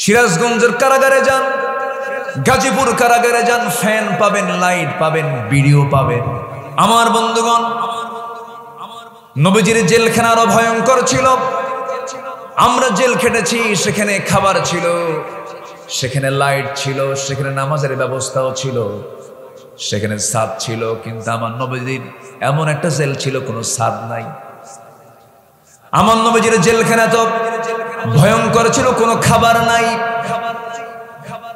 সিরাজগঞ্জের কারাগারে যান, গাজীপুর কারাগারে যান, ফ্যান পাবেন, লাইট পাবেন, ভিডিও পাবেন। আমার বন্ধুগণ, নবীজির জেলখানা আরো ভয়ঙ্কর ছিল। আমরা জেল খেটেছি, সেখানে খাবার ছিল, সেখানে লাইট ছিল, সেখানে নামাজের ব্যবস্থাও ছিল, সেখানে ছাদ ছিল। কিন্তু আমার নবীজির এমন একটা জেল ছিল, কোনো ছাদ নাই। আমার নবীজির জেলখানা তো ভয়ঙ্কর ছিল, কোনো খাবার নাই।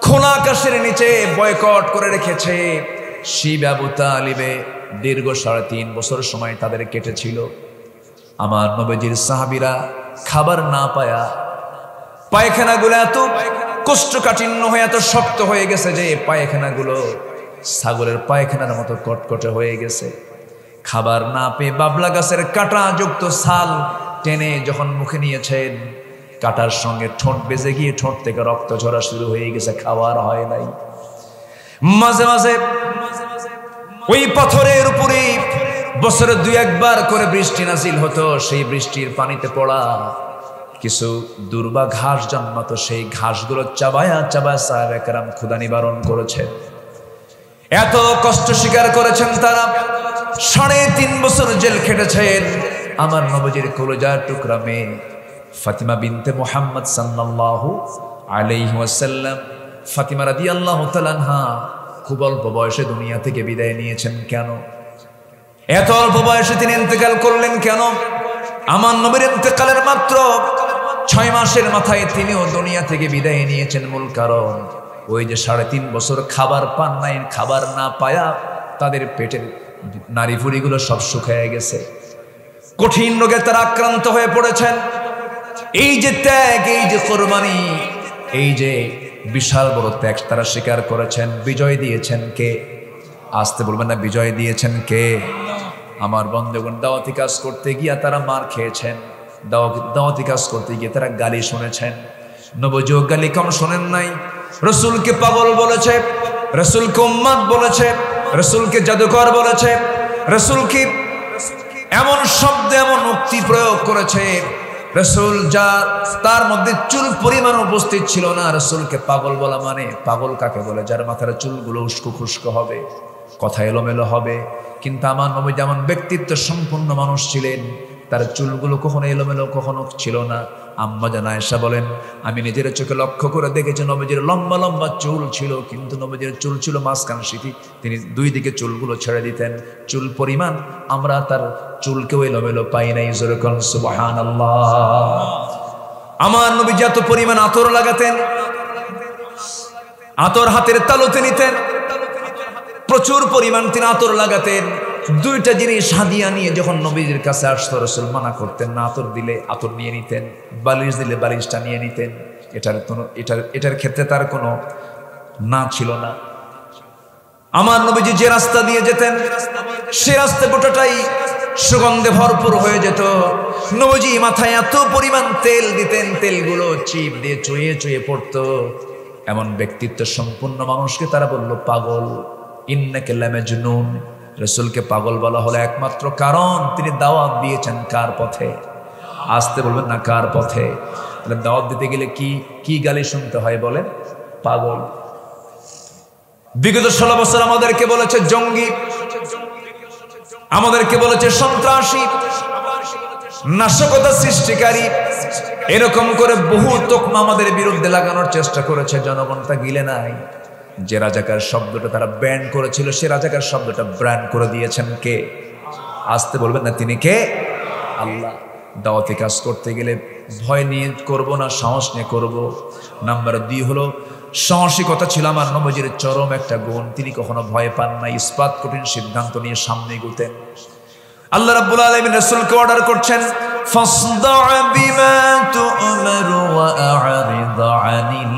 খোলা আকাশের নিচে বয়কট করে রেখেছে। শিব আবু তালিবে দীর্ঘ 3.5 বছর সময় তাদের কেটেছিল। আমার নবীজির সাহাবীরা খাবার না পায়া পায়খানাগুলো এত কোষ্ঠকাঠিন্য হয়ে এত শক্ত হয়ে গেছে যে পায়খানাগুলো ছাগলের পায়খানার মতো কটকটে হয়ে গেছে। খাবার না পেয়ে বাবলা গাছের কাঁটা যুক্ত ছাল টেনে যখন মুখে নিয়েছেন, কাঁটার সঙ্গে ঠোঁট বেজে গিয়ে ঠোঁট থেকে রক্ত ঝরা শুরু হয়ে গেছে, খাওয়ার হয় নাই। মাঝে মাঝে ওই পাথরের উপরে বছরে 2-1 বার করে বৃষ্টি নাজিল হতো। সেই বৃষ্টির পানিতে পড়া কিছু দুর্বা ঘাস জন্মাতো, সেই ঘাসগুলো চাবায়া চাবায়া সাহাবায়ে কেরাম ক্ষুধা নিবারণ করেছেন। এত কষ্ট স্বীকার করেছেন তারা। 3.5 বছর জেল খেটেছেন। আমার নবীজির কলিজার টুকরা মেয়ে ফাতিমা বিনতে মুহাম্মদ সাল্লাল্লাহু আলাইহি ওয়াসাল্লাম, ফাতিমা রাদিয়াল্লাহু তাআলা আনহা খুব অল্প বয়সে দুনিয়া থেকে বিদায় নিয়েছেন। কেন এত অল্প বয়সে তিনি ইন্তেকাল করলেন? কেন? আমার নবীর ইন্তেকালের মাত্র 6 মাসের মাথায় তিনিও দুনিয়া থেকে বিদায় নিয়েছেন। মূল কারণ ওই যে 3.5 বছর খাবার পান নাই, খাবার না পায়া তাদের পেটের নাড়িভুড়িগুলো সব শুকিয়ে গেছে। কঠিন রোগে তারা আক্রান্ত হয়ে পড়েছেন। এই যে ত্যাগ, এই যে কোরবানি, এই যে বিশাল বড় ত্যাগ তারা স্বীকার করেছেন। বিজয় দিয়েছেন কে? আসতে বলবেন না, বিজয় দিয়েছেন কে? আমার বন্ধুগণ, দাওয়াতি কাজ করতে গিয়ে তারা মার খেয়েছেন, দাওয়াতি কাজ করতে গিয়ে তারা গালি শুনেছেন। নবযুগ গালি কম শোনেন নাই। রসুলকে পাগল বলেছে, রসুলকে উম্মাদ বলেছে, রসুলকে জাদুকর বলেছে, রসুলকে এমন শব্দ এমন উক্তি প্রয়োগ করেছে, রসুল যা তার মধ্যে চুল পরিমাণ উপস্থিত ছিল না। রসুলকে পাগল বলা মানে, পাগল কাকে বলে? যার মাথার চুলগুলো উস্কো খুস্কো হবে, কথা এলোমেলো হবে। কিন্তু আমার নবী যেমন ব্যক্তিত্ব সম্পন্ন মানুষ ছিলেন, তার চুলগুলো কখনো এলোমেলো কখনো ছিল না। আম্মা জান আয়েশা বলেন, আমি নিজের চোখে লক্ষ্য করে দেখেছি নবীজির লম্বা লম্বা চুল ছিল, কিন্তু নবীজির চুল ছিল মাঝখান সিঁথি। তিনি 2 দিকে চুলগুলো ছেড়ে দিতেন। চুল পরিমাণ আমরা তার চুলকেও এলোমেলো পাই নাই। জোরে বলুন সুবহানাল্লাহ। আমার নবীজি এত পরিমাণ আতর লাগাতেন, আতর হাতের তালুতে নিতেন, প্রচুর পরিমাণ তিনি আতর লাগাতেন। 2টা জিনিস হাদিয়া নিয়ে যখন নবীজির কাছে আসতো, রাসূল মানা করতেন না। আতর দিলে আতর নিয়ে নিতেন, বালিশ দিলে বালিশটা নিয়ে নিতেন। এটার ক্ষেত্রে তার কোনো না ছিল না। আমার নবীজি যে রাস্তা দিয়ে যেতেন, সে রাস্তা গোটাটাই সুগন্ধে ভরপুর হয়ে যেত। নবীজি মাথায় এত পরিমাণ তেল দিতেন, তেলগুলো চিপ দিয়ে চুয়ে চুয়ে পড়তো। এমন ব্যক্তিত্ব সম্পন্ন মানুষকে তারা বলল পাগল। ইন্নাকা লামাজনুন। রাসূলকে পাগল বলা হলো একমাত্র কারণ তিনি দাওয়াত দিয়েছেন কার পথে? আসতে বলবেন না, কার পথে? তাহলে দাওয়াত দিতে গেলে কি গালি শুনতে হয় বলেন? পাগল। বিগত 16 বছর আমাদেরকে বলেছে জঙ্গি, আমাদেরকে বলেছে সন্ত্রাসী, নাশকতা সৃষ্টিকারী। এরকম করে বহু তোকমা আমাদের বিরুদ্ধে লাগানোর চেষ্টা করেছে। জনগণ তা গিলে নাই। যে রাজাকার শব্দটা তারা ব্যান করেছিল, সে রাজাকার শব্দটা ব্র্যান্ড করে দিয়েছেন কে? আসতে বলবেন না, তিনি কে? আল্লাহ। দাওয়াতি কাজ করতে গেলে ভয় নিয়ে করব না, সাহস নিয়ে করব। নাম্বার 2 হলো সাহসিকতা ছিল আমার নবীজির চরম একটা গুণ। তিনি কখনো ভয় পান না, ইস্পাত কঠিন সিদ্ধান্ত নিয়ে সামনে এগোতেন। আল্লাহ রাব্বুল আলামিন রাসূলকে অর্ডার করছেন, ফাসদা' বিমা তু'মার ওয়া আ'রিদ আনিল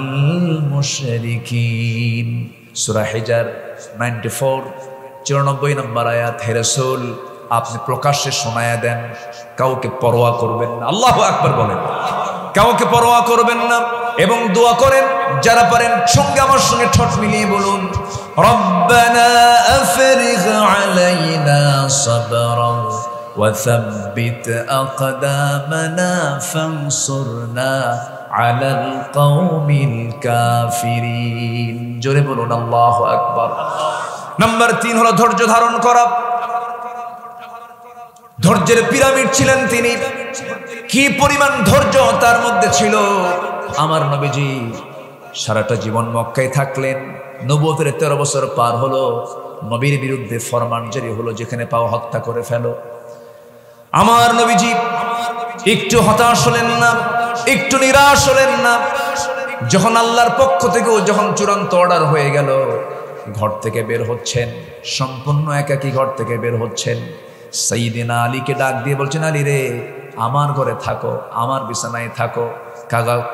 মুশরিকিন। সূরা হিজর 94 94 নম্বর আয়াত। হে রাসূল, আপনি প্রকাশ্যে শোনায়া দেন, কাউকে পরোয়া করবেন না। আল্লাহু আকবার বলেন। কাউকে পরোয়া করবেন না এবং দোয়া করেন। যারা পারেন সঙ্গে আমার সঙ্গে ঠোঁট মিলিয়ে বলুন, রব্বানা আফরিগ আলাইনা সাবরান ওয়া সাব্বিত আকদামানা ফানসুরনা আলাল কওমিল কাফিরিন। জোরে বলুন আল্লাহু আকবার। নাম্বার 3 হলো ধৈর্য ধারণ করা। ধৈর্যের পিরামিড ছিলেন তিনি। কি পরিমাণ ধৈর্য তার মধ্যে ছিল! আমার নবীজি সারাটা জীবন মক্কায় থাকলেন। নবুয়তের 13 বছর পার হলো, নবীর বিরুদ্ধে ফরমান জারি হলো, যেখানে পাও হত্যা করে ফেলো। আমার নবীজি একটু হতাশ হলেন না, একটু নিরাশ হলেন না। যখন আল্লাহর পক্ষ থেকেও যখন চূড়ান্ত অর্ডার হয়ে গেল, ঘর থেকে বের হচ্ছেন, সম্পূর্ণ একাকী ঘর থেকে বের হচ্ছেন। সাইয়েদনা আলীকে ডাক দিয়ে বলছেন, আলী রে, আমার ঘরে থাকো, আমার বিছানায় থাকো,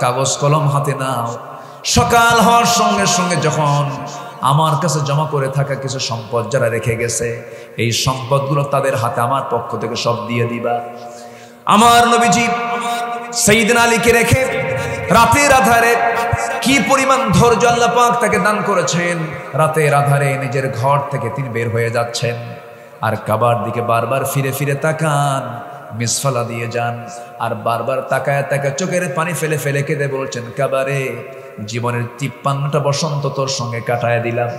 কাগজ কলম হাতে নাও। সকাল হওয়ার সঙ্গে সঙ্গে যখন আমার কাছে জমা করে থাকা কিছু সম্পদ যারা রেখে গেছে, এই সম্পদগুলো তাদের হাতে আমার পক্ষ থেকে সব দিয়ে দিবা। আমার নবীজি সাইয়েদনা আলীকে রেখে রাতের আধারে, কি পরিমাণ ধৈর্য আল্লাহ পাক তাকে দান করেছেন, রাতের আধারে নিজের ঘর থেকে তিনি বের হয়ে যাচ্ছেন, আর কাবার দিকে বারবার ফিরে ফিরে তাকান, মিসফালা দিয়ে যান, আর বারবার তাকায় তাকায় চোখের পানি ফেলে ফেলে কেঁদে বলছেন, কাবারে, জীবনের 53টা বসন্ত তোর সঙ্গে কাটায় দিলাম,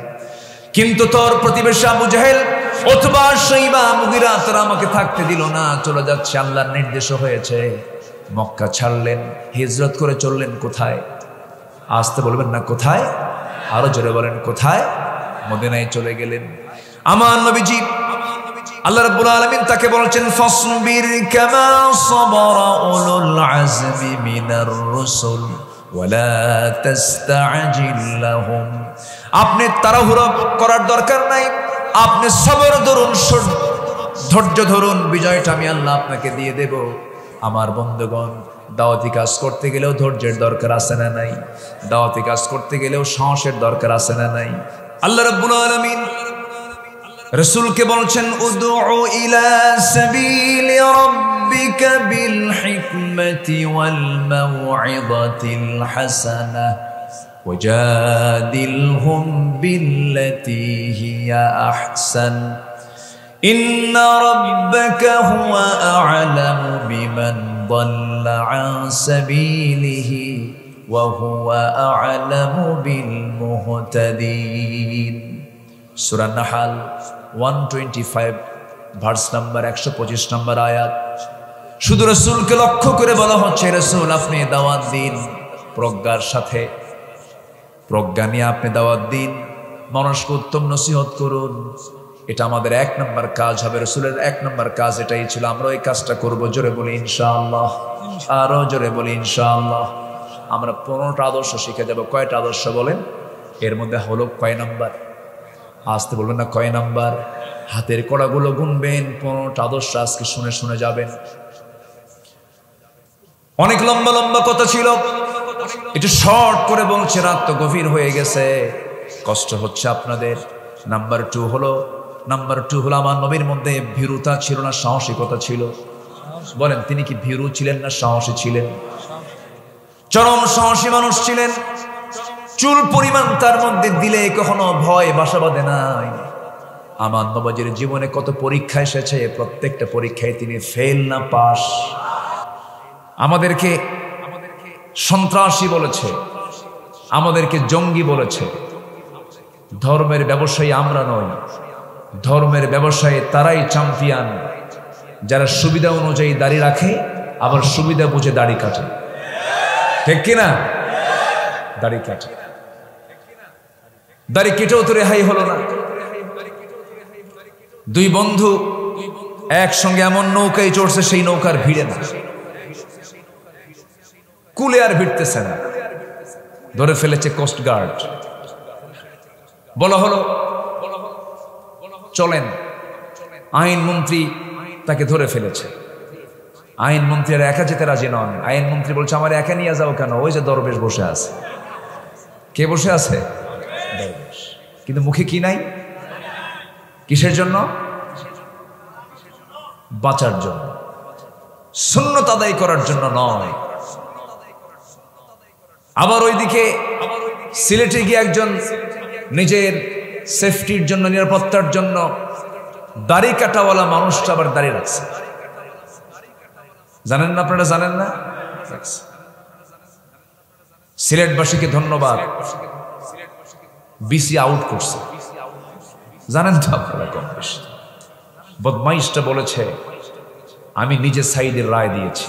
কিন্তু তোর প্রতিবেশী আবু জাহেল, উতবা, শাইবা, মুগীরা তোরা আমাকে থাকতে দিল না, চলে যাচ্ছে, আল্লাহর নির্দেশ হয়েছে। মক্কা ছাড়লেন, হিজরত করে চললেন কোথায়? আসতে বলবেন না কোথায়, আরো জোরে বলেন কোথায়? মদিনায় চলে গেলেন। আমার নবীজি, আল্লাহ রাব্বুল আলামিন তাকে বলছেন, ফাসবির কামা সাবারা উলুল আজমি মিনার রাসূল ওয়ালা তাস্তাজিল লাহুম। আপনি তাড়াহুড়ো করার দরকার নাই, আপনি সবর ধরুন, ধৈর্য ধরুন, বিজয়টা আমি আল্লাহ আপনাকে দিয়ে দেব। আমার বন্ধুগণ, দাওয়াতি কাজ করতে গেলেও ধৈর্যের দরকার আছে না নাই? দাওয়াতি কাজ করতে গেলেও সাহসের দরকার আছে না নাই? আল্লাহ রাব্বুল আলামিন রাসূলকে বলছেন, উদউ ইলা সাবিলি রাব্বিকা বিল হিকমাতি ওয়াল মাউইযাতিল হাসানাহ ওয়াজাদিলহুম বিল্লাতী হিয়া আহসান ইন্না রাব্বাকা হুয়া আ'লামু বিমান দাল্লা আন সাবিলিহি ওয়া হুয়া আ'লামু বিল মুহতাদিন। সূরা নাহাল 125 ভার্স নাম্বার 125 নম্বর আয়াত। শুধু রাসূলকে লক্ষ্য করে বলা হচ্ছে, রাসূল আপনি দাওয়াত দিন প্রজ্ঞার সাথে, প্রজ্ঞা নিয়ে আপনি দাওয়াত দিন, মানুষকে উত্তম নসিহত করুন। এটা আমাদের 1 নম্বর কাজ হবে। রাসূলের 1 নম্বর কাজ এটাই ছিল। আমরা এই কাজটা করব। জোরে বলি ইনশাআল্লাহ, আরো জোরে বলি ইনশাআল্লাহ। আমরা 15টা আদর্শ শিখে যাব। কয়টা আদর্শ বলেন? এর মধ্যে হলো কয় নাম্বার? আসতে বলবেন না কয় নাম্বার? হাতের কড়াগুলো গুনবেন। 15টা আদর্শ আজকে শুনে শুনে যাবেন। অনেক লম্বা লম্বা কথা ছিল, একটু শর্ট করে বলছে, রাত তো গভীর হয়ে গেছে, কষ্ট হচ্ছে আপনাদের। নাম্বার 2 হলো আমার নবীর মধ্যে ভীরুতা ছিল না সাহসিকতা ছিল? বলেন, তিনি কি ভীরু ছিলেন না সাহসী ছিলেন? চরম সাহসী মানুষ ছিলেন। চুল পরিমাণ তার মধ্যে দিলে কখনো ভয় বাসা বাঁধে নাই। আমার নবীর জীবনে কত পরীক্ষা এসেছে, প্রত্যেকটা পরীক্ষায় তিনি ফেল না পাস। আমাদেরকে সন্ত্রাসী বলেছে, আমাদেরকে জঙ্গি বলেছে। ধর্মের ব্যবসায়ী আমরা নই, ধর্মের ব্যবসায়ী তারাই চ্যাম্পিয়ন যারা সুবিধা অনুযায়ী দাড়ি রাখে, আবার সুবিধা বুঝে দাড়ি কাটে। ঠিক কিনা? দাড়ি কাটে, দাড়ি কেটেও তো রেহাই হলো না। 2 বন্ধু একসঙ্গে এমন নৌকায় চড়ছে, সেই নৌকার ভিড়ে না, কুলে আর ভিড়তেছে না, ধরে ফেলেছে কোস্ট গার্ড। বলা হলো চলেন, আইনমন্ত্রী তাকে ধরে ফেলেছে। আইনমন্ত্রী আর একা যেতে রাজি নন। আইনমন্ত্রী বলছে, আমার একা নিয়ে যাও কেন? ওই যে দরবেশ বসে আছে। কে বসে আছে? দরবেশ। কিন্তু মুখে কি নাই? কিসের জন্য? বাঁচার জন্য, সুন্নত আদায় করার জন্য নয়। আবার ওইদিকে সিলেটে গিয়ে একজন নিজের সেফটির জন্য, নিরাপত্তার জন্য দাড়ি কাটাওয়ালা মানুষটা আবার দাড়ি রাখছে। জানেন না? আপনারা জানেন না? সিলেটবাসীকে ধন্যবাদ, বিসি আউট করছে, জানেন তো আপনারা কম বেশি। বদমাইশটা বলেছে আমি নিজে সাইদের রায় দিয়েছি,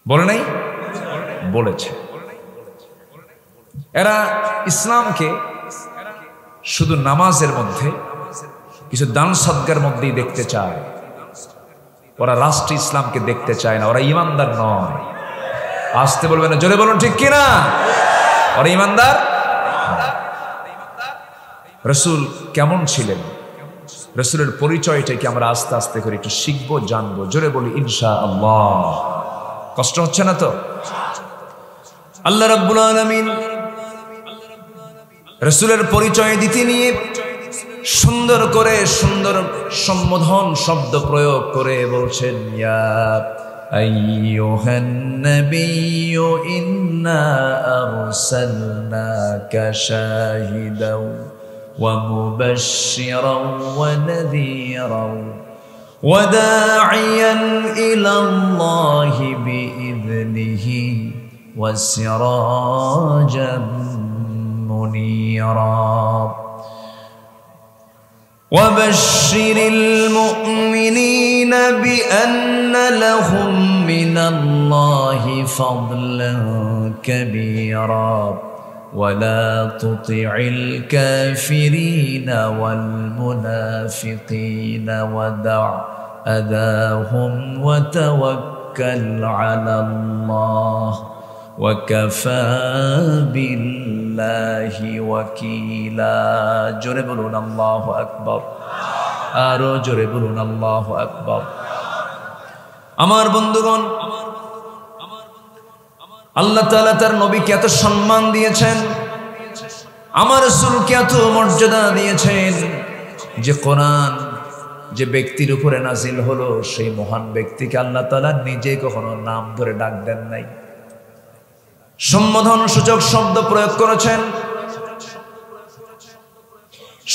বলে নাই? বলেছে। এরা ইসলামকে শুধু নামাজের মধ্যে, কিছু দান সদকার মধ্যেই দেখতে চায়। ওরা রাষ্ট্র ইসলামকে দেখতে চায় না, ওরা ইমানদার নয়। আসতে বলবেন না, জোরে বলুন ঠিক কিনা? ওরা ইমানদার। রসুল কেমন ছিলেন, রসুলের পরিচয়টাকে আমরা আস্তে আস্তে করে একটু শিখবো, জানবো। জোরে বলি ইনশাআল্লাহ। কষ্ট হচ্ছে না তো? আল্লাহ রাব্বুল আলামিন রসুলের পরিচয় দিতে নিয়ে সুন্দর করে, সুন্দর সম্বোধন শব্দ প্রয়োগ করে বলছেন, ইয়া আইয়ুহান নাবিয়্যু ইন্না আরসালনাকা শাহিদাও ওয়া মুবাশশিরাও ওয়া নাযীরাও ওয়া দাঈয়ান ইলাল্লাহি বিইذনিহি ওয়া সিরাজাম মুনীরা وبشر المؤمنين بأن لهم من الله فضلا كبيرا ولا تطع الكافرين والمنافقين ودع أذاهم وتوكل على الله وكفى بالله وكيلا জোরে বলুন আল্লাহু আকবার, আরো জোরে বলুন আল্লাহু আকবার। আমার বন্ধুগণ, আল্লাহ তাআলা তার নবীকে এত সম্মান দিয়েছেন, আমার রাসূলকে এত মর্যাদা দিয়েছেন যে কোরআন যে ব্যক্তির উপরে নাজিল হলো সেই মহান ব্যক্তিকে আল্লাহ তাআলা নিজে কখনো নাম ধরে ডাক দেন নাই, সম্বোধন সূচক শব্দ প্রয়োগ করেছেন।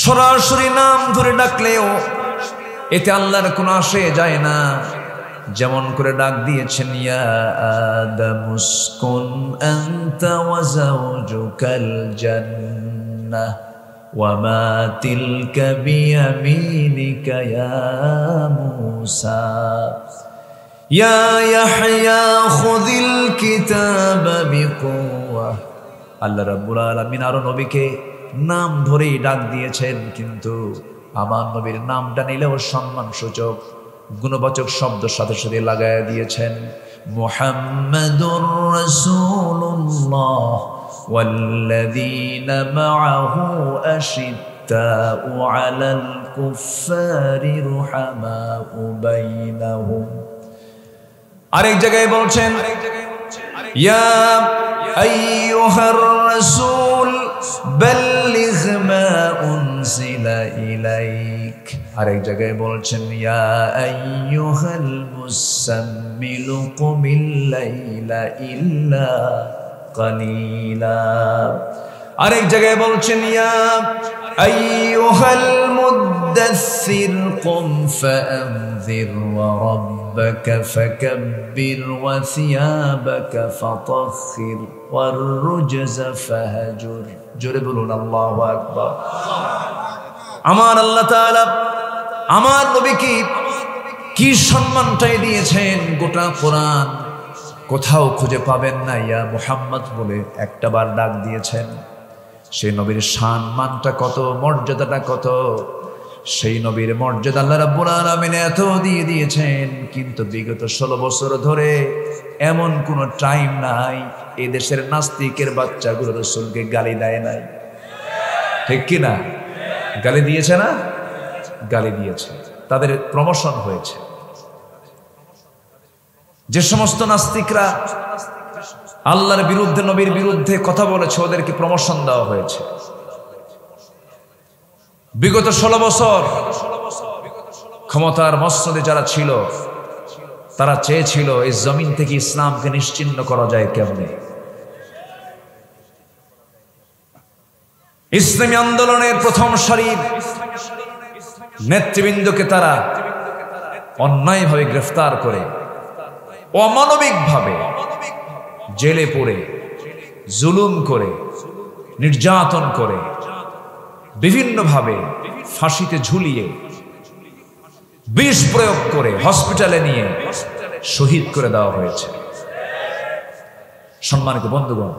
সরাসরি নাম ধরে ডাকলেও এতে আল্লাহর কোনো আসে যায় না। যেমন করে ডাক দিয়েছেন, ইয়া আদামুসকুন আনতা ওয়া যাওজুকাল জান্নাহ ওয়া মা তিলকা বিয়ামিনিকা ইয়া মূসা ইয়া ইয়াহইয়া খুযিল কিতাবা বিকুওয়া। আল্লাহ রাব্বুল আলামিন আরো নবীকে নাম ধরেই ডাক দিয়েছেন, কিন্তু আমার নবীর নামটা নিলেও সম্মান সূচক গুণবাচক শব্দ সাথে সাথে লাগায় দিয়েছেন, মুহাম্মাদুর রাসূলুল্লাহ ওয়াল্লাযীনা মাআহু আশিদ্দাউ আলাল কুফফারি রুহামাউ বাইনাহুম। আরেক জায়গায় বলছেন, ইয়া আইয়ুহার রাসূল বাল্লিগ মা উনজিলা ইলাইক। আরেক জায়গায় বলছেন, ইয়া আইয়ুহাল মুসাম্মিলু কুমিল লাইলা ইল্লা কালিলা। আরেক জায়গায় বলছেন, ইয়া আইয়ুহাল মুদ্দাসসির কুম ফাআনযির ওয়া ربك فكبر وثيابك فطهر والرجز فهجر জোরে বলুন আল্লাহু আকবার। আমার আল্লাহ তাআলা আমার নবীকে কি সম্মানটাই দিয়েছেন, গোটা কোরআন কোথাও খুঁজে পাবেন না ইয়া মুহাম্মদ বলে একটা বার ডাক দিয়েছেন। সেই নবীর সম্মানটা কত, মর্যাদাটা কত, সেই নবীর মর্যাদা আল্লাহ রাব্বুল আলামিন এত দিয়ে দিয়েছেন। কিন্তু বিগত 16 বছর ধরে এমন কোনো টাইম নাই এই দেশের নাস্তিকের বাচ্চাগুলো রাসূলকে গালি দেয় নাই, ঠিক কি না? গালি দিয়েছে না? গালি দিয়েছে, তাদের প্রমোশন হয়েছে। যে সমস্ত নাস্তিকরা আল্লাহর বিরুদ্ধে, নবীর বিরুদ্ধে কথা বলেছে, ওদেরকে প্রমোশন দেওয়া হয়েছে। বিগত 16 বছর ক্ষমতার মসনদে যারা ছিল তারা চেয়েছিল এই জমিন থেকে ইসলামকে নিশ্চিহ্ন করা যায় কেমনে। ইসলামী আন্দোলনের প্রথম সারির নেতৃবৃন্দকে তারা অন্যায়ভাবে গ্রেফতার করে, অমানবিকভাবে জেলে পড়ে, জুলুম করে, নির্যাতন করে, বিভিন্নভাবে ফাঁসিতে ঝুলিয়ে, বিষ প্রয়োগ করে হসপিটালে নিয়ে শহীদ করে দেওয়া হয়েছে। সম্মানিত বন্ধুগণ,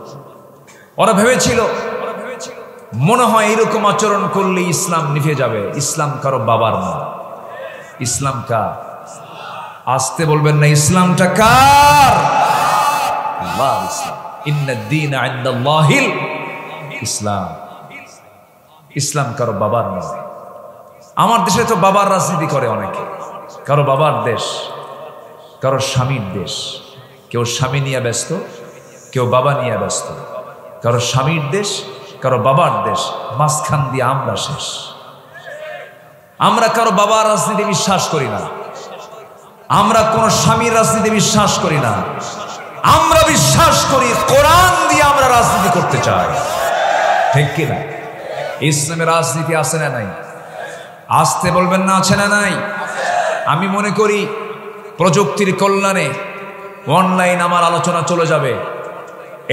ওরা ভেবেছিল মনে হয় এরকম আচরণ করলে ইসলাম নিভে যাবে। ইসলাম কারো বাবার না, ইসলাম কার? আসতে বলবেন না, ইসলামটা কার? আল্লাহর ইসলাম। ইন্নাদ-দীনা ইনদাল্লাহিল ইসলাম। ইসলাম কারো বাবার না। আমার দেশে তো বাবার রাজনীতি করে অনেকে। কারো বাবার দেশ, কারো স্বামীর দেশ। কেউ স্বামী নিয়ে ব্যস্ত, কেউ বাবা নিয়ে ব্যস্ত। কারো স্বামীর দেশ, কারো বাবার দেশ, মাঝখান দিয়ে আমরা শেষ। আমরা কারো বাবার রাজনীতি বিশ্বাস করি না, আমরা কোন স্বামীর রাজনীতি বিশ্বাস করি না। আমরা বিশ্বাস করি কোরআন দিয়ে আমরা রাজনীতি করতে চাই, ঠিক কিনা? ইসলামের রাজনীতি আছে না নাই? আসতে বলবেন না, আছে না নাই? আমি মনে করি প্রযুক্তির কল্যাণে অনলাইন আমার আলোচনা চলে যাবে।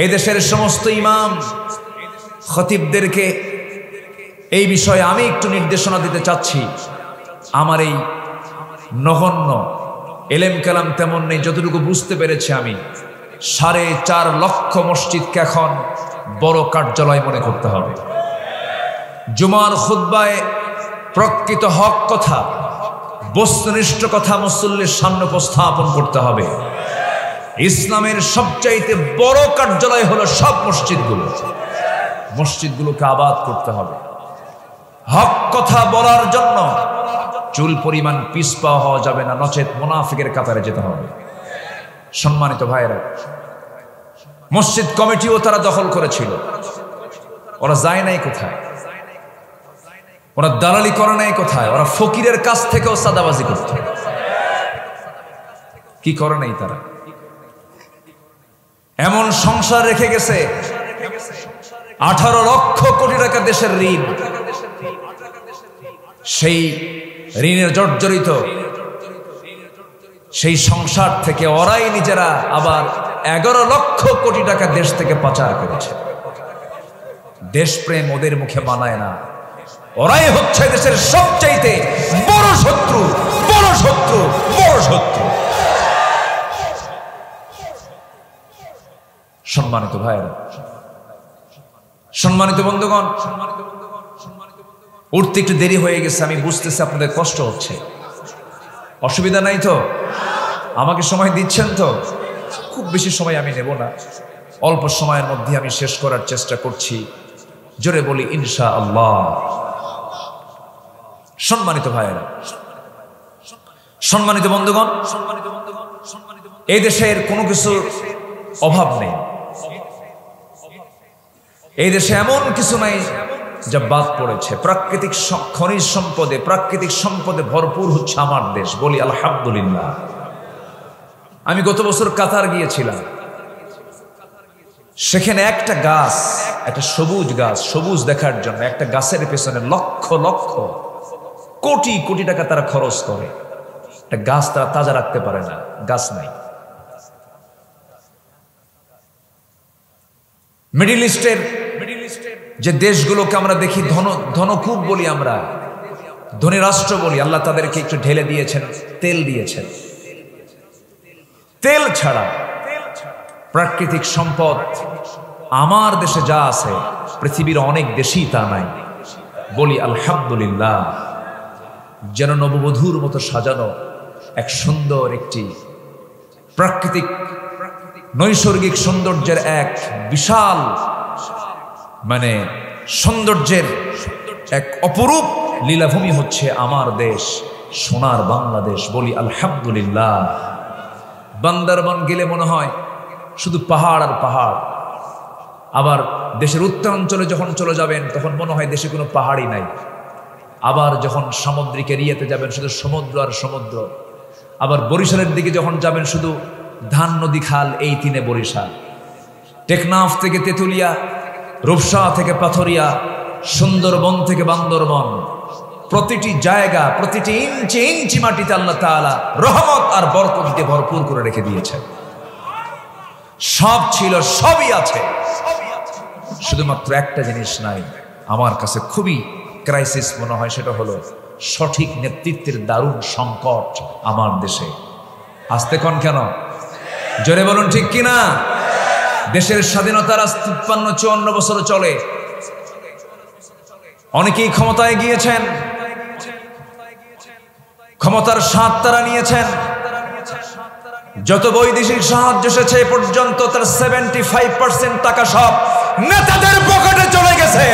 এই দেশের সমস্ত ইমাম খতিবদেরকে এই বিষয়ে আমি একটু নির্দেশনা দিতে চাচ্ছি। আমার এই নগণ্য এলেম কালাম তেমন নেই, যতটুকু বুঝতে পেরেছি আমি 4.5 লক্ষ মসজিদকে এখন বড় কার্যালয় মনে করতে হবে। জুমার খুতবায় প্রকৃত হক কথা, বস্তুনিষ্ঠ কথা মুসল্লির সামনে উপস্থাপন করতে হবে। ইসলামের সবচাইতে বড় কার্যালয় হলো সব মসজিদগুলো। মসজিদগুলোকে আবাদ করতে হবে। হক কথা বলার জন্য চুল পরিমাণ পিছপা হওয়া যাবে না, নচেত মুনাফিকের কাতারে যেতে হবে। সম্মানিত ভাইরা, মসজিদ কমিটিও তারা দখল করেছিল। ওরা যায় নাই কোথায়? ওরা দালালি করে নাই কোথায়? ওরা ফকিরের কাছ থেকেও সাদাবাজি করত। কি করে নাই তারা? এমন সংসার রেখে গেছে 18 লক্ষ কোটি টাকা দেশের ঋণ। সেই ঋণের জর্জরিত সেই সংসার থেকে ওরাই নিজেরা আবার 11 লক্ষ কোটি টাকা দেশ থেকে পাচার করেছে। দেশপ্রেম ওদের মুখে মানায় না। ওরাই হচ্ছে দেশের সবচাইতে বড় শত্রু, বড় শত্রু, বড় শত্রু। সম্মানিত ভাইরা, সম্মানিত বন্ধুগণ, উঠতে একটু দেরি হয়ে গেছে, আমি বুঝতেছি আপনাদের কষ্ট হচ্ছে। অসুবিধা নাই তো? আমাকে সময় দিচ্ছেন তো? খুব বেশি সময় আমি নেব না, অল্প সময়ের মধ্যে আমি শেষ করার চেষ্টা করছি। জোরে বলি ইনশাআল্লাহ। সম্মানিত ভাইয়েরা, সম্মানিত বন্ধুগণ, এই দেশের কোনো কিছুর অভাব নেই। এই দেশে এমন কিছু নাই যা বাদ পড়েছে। প্রাকৃতিক খনিজ সম্পদে, প্রাকৃতিক সম্পদে ভরপুর হচ্ছে আমার দেশ। বলি আলহামদুলিল্লাহ। আমি গত বছর কাতার গিয়েছিলাম। সেখানে একটা গাছ, একটা সবুজ গাছ, সবুজ দেখার জন্য একটা গাছের পেছনে লক্ষ লক্ষ কোটি কোটি টাকা তারা খরচ করে। একটা গাছ তারা তাজা রাখতে পারে না, গাছ নাই। মিডল ইস্টের যে দেশগুলোকে আমরা দেখি ধনকূপ বলি, আমরা ধনী রাষ্ট্র বলি, আল্লাহ তাদেরকে একটু ঢেলে দিয়েছেন, তেল দিয়েছেন। তেল ছাড়া প্রাকৃতিক সম্পদ আমার দেশে যা আছে পৃথিবীর অনেক দেশেই তা নাই। বলি আলহামদুলিল্লাহ। যেন নববধূর মতো সাজানো এক সুন্দর একটি প্রাকৃতিক নৈসর্গিক সৌন্দর্যের এক বিশাল সৌন্দর্যের এক অপরূপ লীলাভূমি হচ্ছে আমার দেশ, সোনার বাংলাদেশ। বলি আলহামদুলিল্লাহ। বান্দরবান গেলে মনে হয় শুধু পাহাড় আর পাহাড়। আবার দেশের উত্তরাঞ্চলে যখন চলে যাবেন তখন মনে হয় দেশে কোনো পাহাড়ই নাই। আবার যখন সামুদ্রিক এরিয়াতে যাবেন শুধু সমুদ্র আর সমুদ্র। আবার বরিশালের দিকে যখন যাবেন শুধু ধান নদী খাল, এই তিনে বরিশাল। টেকনাফ থেকে তেঁতুলিয়া, রূপসা থেকে পাথরিয়া, সুন্দরবন থেকে বান্দরবন, প্রতিটি জায়গা, প্রতিটি ইঞ্চি ইঞ্চি মাটিতে আল্লাহ তাআলা রহমত আর বরকত দিয়ে ভরপুর করে রেখে দিয়েছেন। সব ছিল, সবই আছে, শুধুমাত্র একটা জিনিস নাই। আমার কাছে খুবই ক্রাইসিস মনে হয়, সেটা হলো সঠিক নেতৃত্বের দারুণ সংকট আমার দেশে। আসতে কোন কেন? জোরে বলুন ঠিক কিনা? দেশের স্বাধীনতার 53-54 বছর চলে, অনেকেই ক্ষমতায় গিয়েছেন, ক্ষমতার স্বাদ তারা নিয়েছেন, যত বৈদেশিক সাহায্য এসেছে এ পর্যন্ত তার 75% টাকা সব নেতাদের পকেটে চলে গেছে।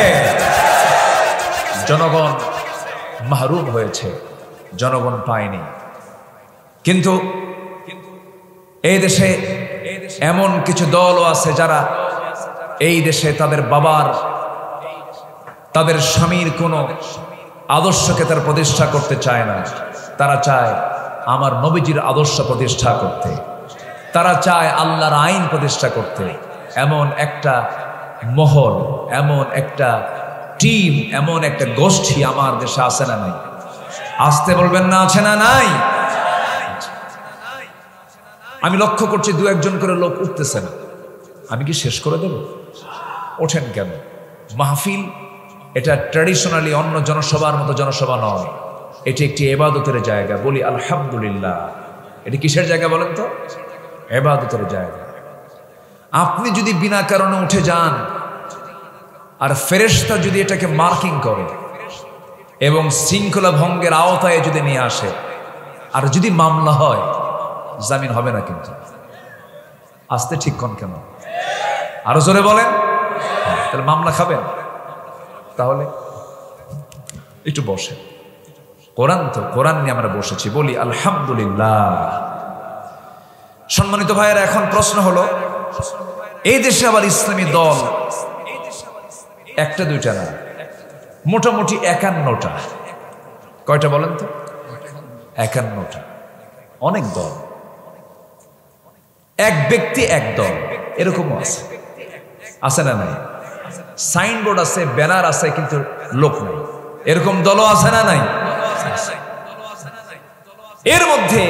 জনগণ মাহরুম হয়েছে, জনগণ পায়নি। কিন্তু এই দেশে এমন কিছু দলও আছে যারা এই দেশে তাদের বাবার, তাদের স্বামীর কোনো আদর্শকে তারা প্রতিষ্ঠা করতে চায় না। তারা চায় আমার নবীজির আদর্শ প্রতিষ্ঠা করতে, তারা চায় আল্লাহর আইন প্রতিষ্ঠা করতে। এমন একটা মহল, এমন একটা টিম, এমন একটা গোষ্ঠী আমার দেশে আছে না নাই? আসতে বলবেন না আছে না নাই? আমি লক্ষ্য করছি 2-1 করে লোক উঠতেছে না। আমি কি শেষ করে দেব? ওঠেন কেন? মাহফিল এটা ট্র্যাডিশনালি অন্য জনসভার মতো জনসভা নয়, এটি একটি ইবাদতের জায়গা। বলি আলহামদুলিল্লাহ। এটি কিসের জায়গা বলেন তো? ইবাদতের জায়গা। আপনি যদি বিনা কারণে উঠে যান আর ফেরেশতা যদি এটাকে মার্কিং করে এবং শৃঙ্খলা ভঙ্গের আওতায় যদি নিয়ে আসে, আর যদি মামলা হয়, জামিন হবে না কিন্তু। আসতে ঠিক কোন কেন? আরো জোরে বলেন। তাহলে মামলা খাবেন? তাহলে একটু বসে, কোরআন তো, কোরআন নিয়ে আমরা বসেছি। বলি আলহামদুলিল্লাহ। সম্মানিত ভাইয়েরা, এখন প্রশ্ন হলো, এই দেশে আবার ইসলামী দল একটা দুইটা না, মোটামুটি 51টা। কয়টা বলেন তো? 51টা। অনেক দল, এক ব্যক্তি এক দল, এরকমও আছে। আছে না নাই? সাইনবোর্ড আছে, ব্যানার আছে, কিন্তু লোক নাই। এরকম দলও আছে না নাই? এর মধ্যে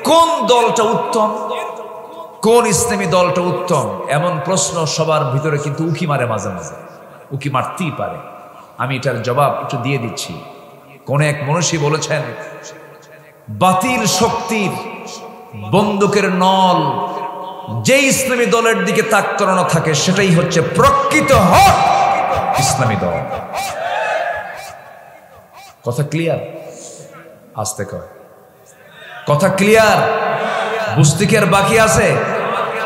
কোন দলটা উত্তম, কোন ইসলামী দলটা উত্তম, এমন প্রশ্ন সবার ভিতরে কিন্তু উকি মারে, মাঝে মাঝে উকি মারতেই পারে। আমি এটার জবাব একটু দিয়ে দিচ্ছি। কোন এক মনীষী বলেছেন, বাতিল শক্তির বন্দুকের নল যে ইসলামী দলের দিকে তাক করানো থাকে, সেটাই হচ্ছে প্রকৃত হক ইসলামী দল। কথা ক্লিয়ার? আসতে কয় কথা ক্লিয়ার? বুঝতে কি আর বাকি আছে?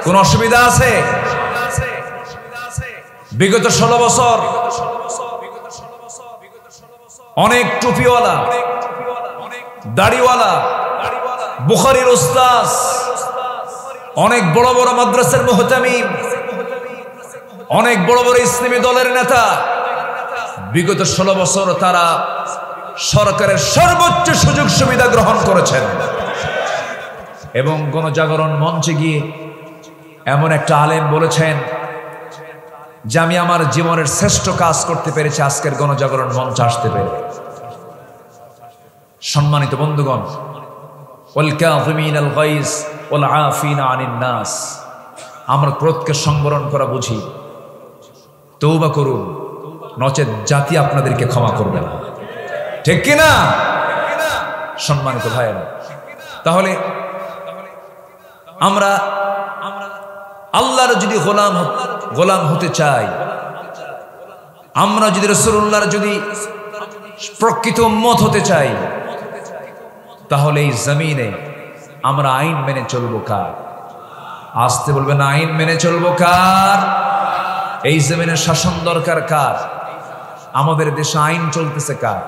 কোন অসুবিধা আছে? বিগত 16 বছর অনেক টুপিওয়ালা, দাড়িওয়ালা, বুখারীর উস্তাদ, অনেক বড় বড় মাদ্রাসার মুহতামিম, অনেক বড় বড় ইসলামী দলের নেতা, বিগত 16 বছর তারা সরকারের সর্বোচ্চ সুযোগ সুবিধা গ্রহণ করেছেন এবং গণজাগরণ মঞ্চে গিয়ে এমন একটা আলেম বলেছেন যে আমি আমার জীবনের শ্রেষ্ঠ কাজ করতে পেরেছি আজকের গণজাগরণ মঞ্চে আসতে পেরে। সম্মানিত বন্ধুগণ, ওয়াল কাযিমিনাল গায়জ ওয়াল আফিনা আনিন নাস, আমরা ক্রোধকে সংবরণ করা বুঝি। তওবা করুন, নচেত জাতি আপনাদেরকে ক্ষমা করবে না। ঠিক কিনা? সম্মানিত ভাইয়েরা, তাহলে আমরা আল্লাহর যদি গোলাম হতে চাই, আমরা যদি রাসূলুল্লাহর যদি প্রকৃত উম্মত হতে চাই, তাহলে এই জমিনে আমরা আইন মেনে চলবো কার? আসতে বলবেন, আইন মেনে চলবো কার? এই জমিনে শাসন দরকার কার? আমাদের দেশে আইন চলতেছে কার?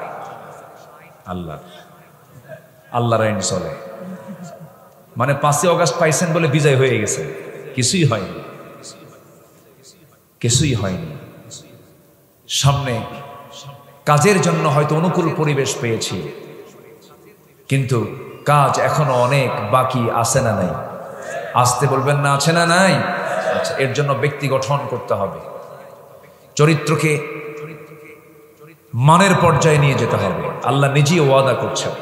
আল্লাহ। আল্লাহর আইন চলে। মানে 5ই অগাস্ট পাইছেন বলে বিজয় হয়ে গেছে? কিছুই হয়নি, কিছুই হয়নি। সামনে কাজের জন্য হয়তো অনুকূল পরিবেশ পেয়েছি, কিন্তু কাজ এখনো অনেক বাকি আছে না নাই? আসতে বলবেন না আছে না নাই? আচ্ছা, এর জন্য ব্যক্তি গঠন করতে হবে, চরিত্রকে মানের পর্যায়ে নিয়ে যেতে হবে। আল্লাহ নিজেই ওয়াদা করছেন।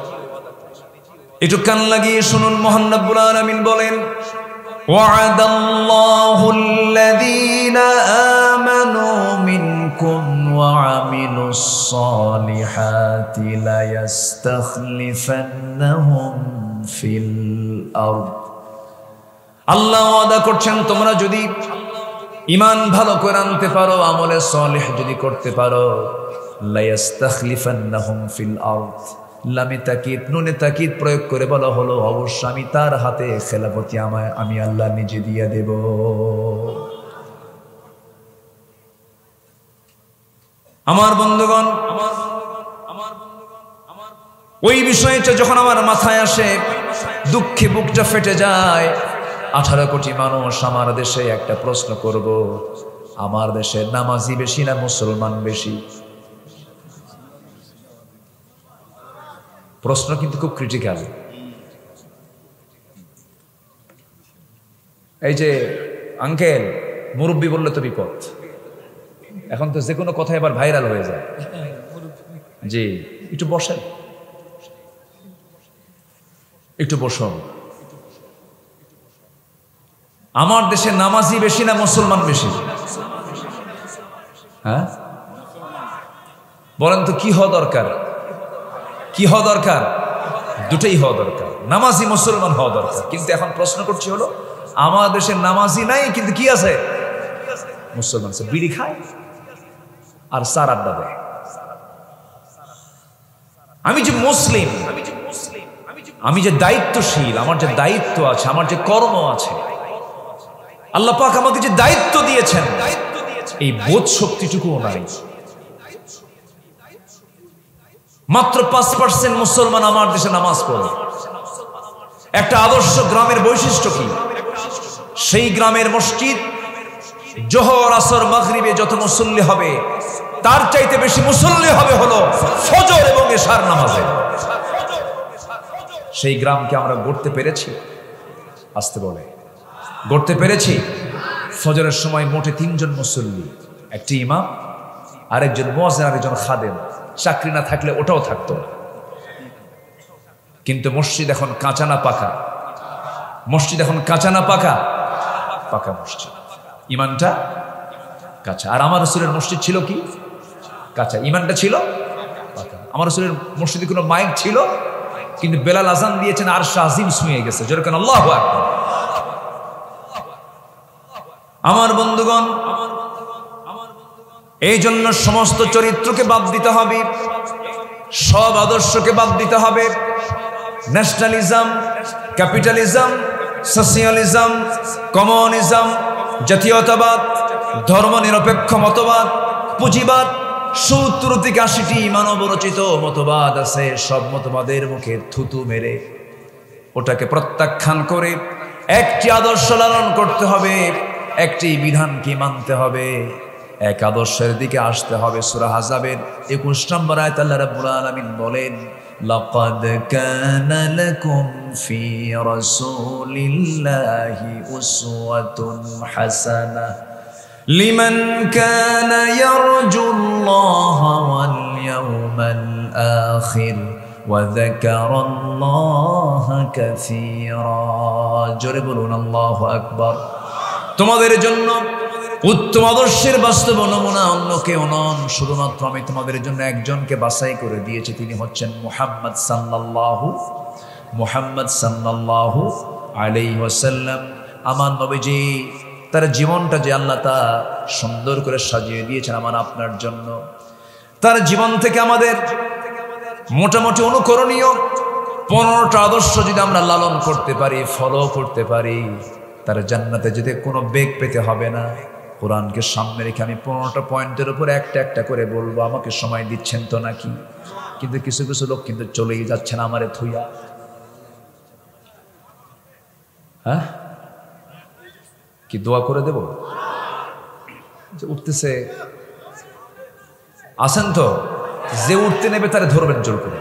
একটু কান লাগিয়ে শুনুন, মহান রব্বুল আলামিন বলেন, وعد الله الذين آمنوا منكم وعملوا الصالحات ليستخلفنهم في الأرض আল্লাহ ওয়াদা করছেন তোমরা যদি ঈমান ভালো করে আনতে পারো আমলে সালেহ যদি করতে পারো লায়াস্তাখলিফান্নাহুম ফিল আরদ লামে তাকিদ নুনে তাকিদ প্রয়োগ করে বলা হলো অবশ্য আমি তার হাতে খেলাফতি আমি আল্লাহ নিজে দিয়ে দেব। আমার বন্ধুগণ ওই বিষয়টা যখন আমার মাথায় আসে দুঃখে বুকটা ফেটে যায়। 18 কোটি মানুষ আমার দেশে একটা প্রশ্ন করব, আমার দেশে নামাজি বেশি না মুসলমান বেশি? প্রশ্ন কিন্তু খুব ক্রিটিক্যাল। এই যে আঙ্কেল মুরব্বী বললে তো বিপদ, এখন তো যে কোনো কথা এবার ভাইরাল হয়ে যায়। জি একটু বসেন, একটু বসুন। আমার দেশে নামাজি বেশি না মুসলমান বেশি? হ্যাঁ বলেন তো কি হওয়া দরকার? কি হওয়া দরকার? দুটোই হওয়া দরকার, নামাজি মুসলমান হওয়া দরকার। কিন্তু এখন প্রশ্ন করছি হলো আমার দেশে নামাজি নাই কিন্তু কি আছে? মুসলমান আছে, বিড়ি খায় আর চার আড্ডা দেয়। আমি যে মুসলিম, আমি যে দায়িত্বশীল, আমার যে দায়িত্ব আছে, আমার যে কর্ম আছে, আল্লাহ পাক আমাকে যে দায়িত্ব দিয়েছেন এই বোধ শক্তিটুকুও নাই। মাত্র 5% মুসলমান আমার দেশে নামাজ পড়ে। একটা আদর্শ গ্রামের বৈশিষ্ট্য কি? সেই গ্রামের মসজিদ জোহর আসর মাগরিবে যত মুসল্লি হবে তার চাইতে বেশি মুসল্লি হবে হলো ফজর এবং এশার নামাজে। সেই গ্রামকে আমরা গড়তে পেরেছি? আসতে বলে গড়তে পেরেছি? ফজরের সময় মোটে 3 জন মুসল্লি, একটি ইমাম, আরেকজন মুয়াজ্জিন, আরেকজন খাদেম। চাকরি না থাকলে ওটাও থাকতো। কিন্তু মসজিদ এখন কাঁচা না পাকা? মসজিদ এখন কাঁচা না পাকা? পাকা মসজিদ, ইমানটা কাঁচা। আর আমার রাসূলের মসজিদ ছিল কি? কাঁচা, ইমানটা ছিল পাকা। আমার রাসূলের মসজিদে কোনো মাইক ছিল কিন্তু বেলাল আযান দিয়েছেন আর শাহিম শুয়ে গেছে। যেরকম আল্লাহু আকবার। আমার বন্ধুগণ এই জন্য সমস্ত চরিত্রকে বাদ দিতে হবে, সব আদর্শকে বাদ দিতে হবে। ন্যাশনালিজম, ক্যাপিটালিজম, সোশিয়ালিজম, কমিউনিজম, জাতীয়তাবাদ, ধর্মনিরপেক্ষ মতবাদ, পুঁজিবাদ, 70 থেকে 80টি মানবরচিত মতবাদ আছে। সব মতবাদের মুখে থুতু মেরে ওটাকে প্রত্যাখ্যান করে একটি আদর্শ লালন করতে হবে, একটি বিধানকে মানতে হবে, এক আদর্শের দিকে আসতে হবে। সূরা আহজাবের 21 নম্বর আয়াতে আল্লাহ রাব্বুল আলামিন বলেন, লাকাদ কানা লাকুম ফি রাসূলিল্লাহি উসওয়াতুন হাসানাহ লিমান কানা ইয়ারজুল্লাহা ওয়াল ইয়াওমাল আখির ওয়া যাকারাল্লাহা কাসীরা। জোরে বলুন আল্লাহু আকবার। তোমাদের জন্য উত্তম আদর্শের বাস্তব নমুনা অন্য কেউ নন, শুধুমাত্র আমি তোমাদের জন্য একজনকে বাছাই করে দিয়েছি, তিনি হচ্ছেন মুহাম্মদ সাল্লাল্লাহু আলাইহি ওয়াসাল্লাম। আমার নবীজি তার জীবনটা যে আল্লাহ তা সুন্দর করে সাজিয়ে দিয়েছেন আমার আপনার জন্য। তার জীবন থেকে আমাদের মোটামুটি অনুকরণীয় 15টা আদর্শ যদি আমরা লালন করতে পারি, ফলো করতে পারি, তার জান্নাতে যেতে কোনো বেগ পেতে হবে না। কোরআনকে সামনে রেখে আমি 15টা পয়েন্টের উপর একটা একটা করে বলবো। আমাকে সময় দিচ্ছেন তো নাকি? কিন্তু কিছু কিছু লোক কিন্তু চলেই যাচ্ছেন আমারে থুইয়া। হ্যাঁ কি দোয়া করে দেব? যে উঠতেছে আসেন তো, যে উঠতে নেবে তারে ধরবেন জোর করে।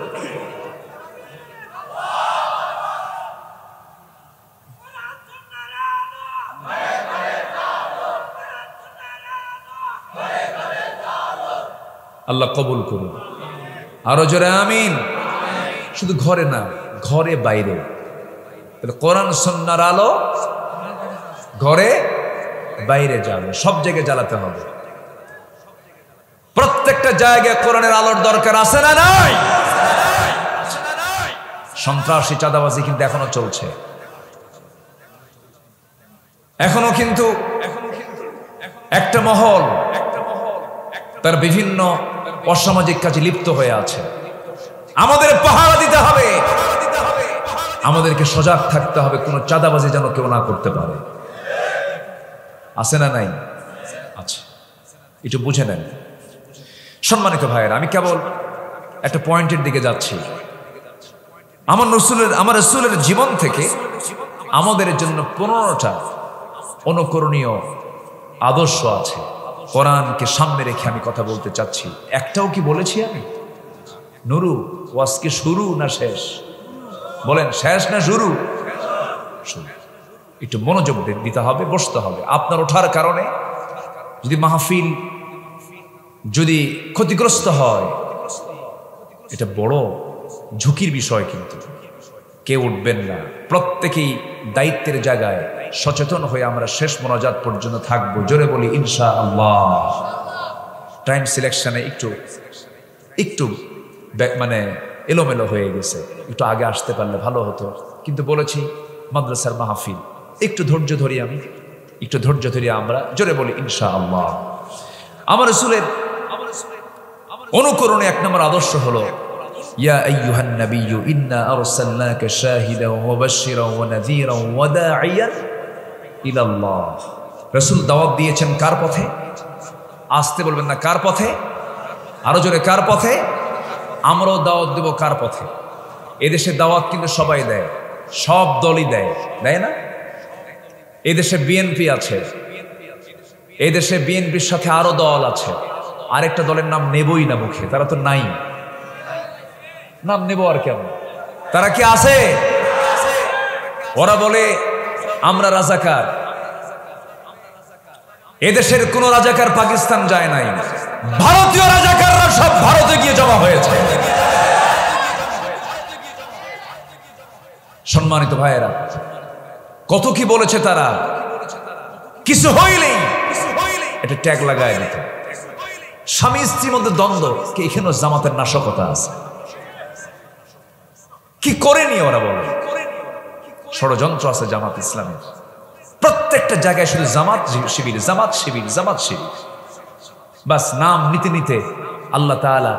আল্লাহ কবুল করুন। আরো জোরে আমিন। শুধু ঘরে না, ঘরে বাইরে। কোরআন সুন্নাহর আলো ঘরে বাইরে জ্বালে, সব জায়গায় জ্বালাতে হবে। প্রত্যেকটা জায়গায় কোরআনের আলোর দরকার আছে না নাই? সন্ত্রাসী চাঁদাবাজি কিন্তু এখনো চলছে, এখনো কিন্তু একটা মহল তার বিভিন্ন অসামাজিক কাজে লিপ্ত হয়ে আছে। আমাদের পাহারা দিতে হবে, আমাদেরকে সজাগ থাকতে হবে, কোনো চাঁদাবাজি যেন কেউ না করতে পারে। আছে না নাই? আচ্ছা, একটু বুঝে নেন সম্মানিত ভাইয়েরা। আমি কেবল একটা পয়েন্টের দিকে যাচ্ছি। আমার রাসূলের জীবন থেকে আমাদের জন্য 15টা অনুকরণীয় আদর্শ আছে। কোরআনকে সামনে রেখে আমি কথা বলতে চাচ্ছি। একটাও কি বলেছি আমি? নুরু, ওয়াজ কি শুরু না শেষ? বলেন, শেষ না শুরু? একটু মনোযোগ দিতে হবে, বসতে হবে। আপনার ওঠার কারণে যদি মাহফিল যদি ক্ষতিগ্রস্ত হয়, এটা বড় ঝুঁকির বিষয়। কিন্তু কেউ উঠবেন না, প্রত্যেকেই দায়িত্বের জায়গায় সচেতন হয়ে আমরা শেষ মোনাজাত পর্যন্ত থাকবো। জোরে বলি ইনশাআল্লাহ। টাইম সিলেকশনে একটু মানে এলোমেলো হয়ে গেছে, একটু আগে আসতে পারলে ভালো হতো। কিন্তু বলেছি মাদ্রাসার মাহফিল, একটু ধৈর্য ধরি, আমি একটু ধৈর্য ধরি আমরা। জোরে বলি ইনশাআল্লাহ। আমার রাসূলের অনুকরণে 1 নম্বর আদর্শ হলো ইয়া আইয়ুহান নাবিয়্যু ইন্না আরসালনাকা শাহিদান ওয়া মুবাশশিরান ওয়া নাযীরান ওয়া দাঈয়ান ইলাল্লাহ। রাসূল দাওয়াত দিয়েছেন কার পথে? আসতে বলবেন না, কার পথে? আরো জোরে, কার পথে? আমরাও দাওয়াত দেব কার পথে? এদেশে দাওয়াত কিন্তু সবাই দেয়, সব দলই দেয়, দেয় না? এদেশে বিএনপি আছে, এদেশে বিএনপির সাথে আরো দল আছে, আরেকটা দলের নাম নেবই না মুখে, তারা তো নাই। নাম নেব আর কেমন? তারা কি আছে? ওরা বলে আমরা রাজাকার। এদেশের কোন রাজাকার পাকিস্তান যায় নাই, ভারতীয় রাজাকাররা সব ভারতে গিয়ে জমা হয়েছে। সম্মানিত ভাইয়েরা, কত কি বলেছে তারা, কিছু হইলেই এটা ট্যাগ লাগায় দিত। স্বামী স্ত্রীর মধ্যে দ্বন্দ্ব, কি এখানেও জামাতের নাশকতা আছে? কি করেনি ওরা? বলে ষড়যন্ত্র আছে জামাত ইসলামের। প্রত্যেকটা জায়গায় শুধু জামাত শিবির, জামাত শিবির, জামাত শিবির। বাস নাম নিতে নিতে আল্লাহ তাআলা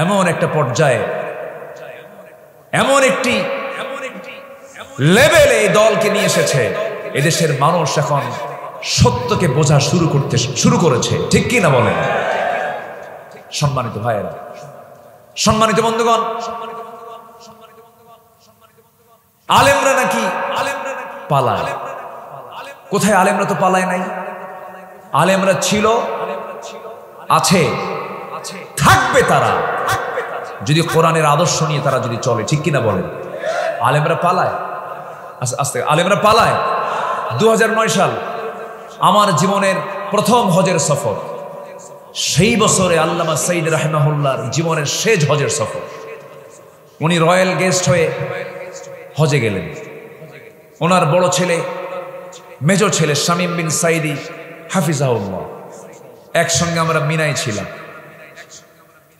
এমন একটা পর্যায়ে, এমন একটি লেভেলে এই দলকে নিয়ে এসেছে, এদেশের মানুষ এখন সত্যকে বোঝা শুরু করেছে। ঠিক কি না বলেন? সম্মানিত ভাইয়েরা, সম্মানিত বন্ধুগণ, আলেমরা নাকি পালায়। কোথায়? আলেমরা তো পালায় নাই। আলেমরা ছিল, আছে, থাকবে তারা, যদি কোরআনের আদর্শ নিয়ে তারা যদি চলে। ঠিক কিনা বলেন? আলেমরা পালায়, আস্তে আলেমরা পালায়। 2009 সাল আমার জীবনের প্রথম হজের সফর। সেই বছরে আল্লামা সাইদ রাহিমাহুল্লাহর জীবনের শেষ হজের সফর। উনি রয়্যাল গেস্ট হয়ে হজে গেলেন। ওনার বড় ছেলে, মেজর ছেলে শামীম বিন সাইদি হাফিজাহুল্লাহ, একসঙ্গে আমরা মিনায় ছিলাম।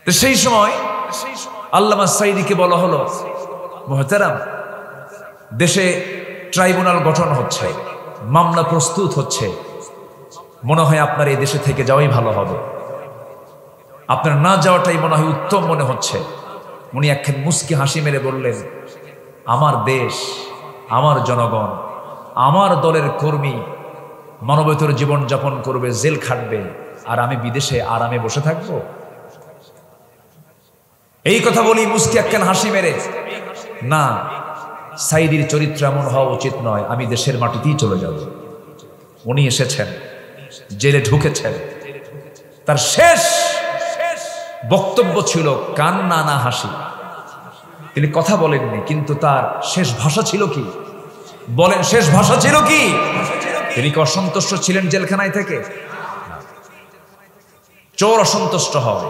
তো সেই সময় আল্লামা সাইদিকে বলা হলো, মুহতারাম, দেশে ট্রাইব্যুনাল গঠন হচ্ছে, মামলা প্রস্তুত হচ্ছে, মনে হয় আপনার এই দেশে থেকে যাওয়াই ভালো হবে, আপনার না যাওয়াটাই মনে হয় উত্তম মনে হচ্ছে। উনি একখান মুস্কি হাসি মেরে বললেন, আমার দেশ, আমার জনগণ, আমার দলের কর্মী মানবতর জীবন যাপন করবে, জেল খাটবে, আর আমি বিদেশে আরামে বসে থাকবো? এই কথা বলি মুস্কি একখান হাসি মেরে, না, সাইদির চরিত্র এমন হওয়া উচিত নয়, আমি দেশের মাটিতেই চলে যাব। উনি এসেছেন, জেলে ঢুকেছেন, তার শেষ বক্তব্য ছিল কান্না না হাসি। তিনি কথা বলেননি, কিন্তু তার শেষ ভাষা ছিল কি? বলেন, শেষ ভাষা ছিল কি? তিনি কি অসন্তুষ্ট ছিলেন জেলখানায় থেকে? চোর অসন্তুষ্ট হয়,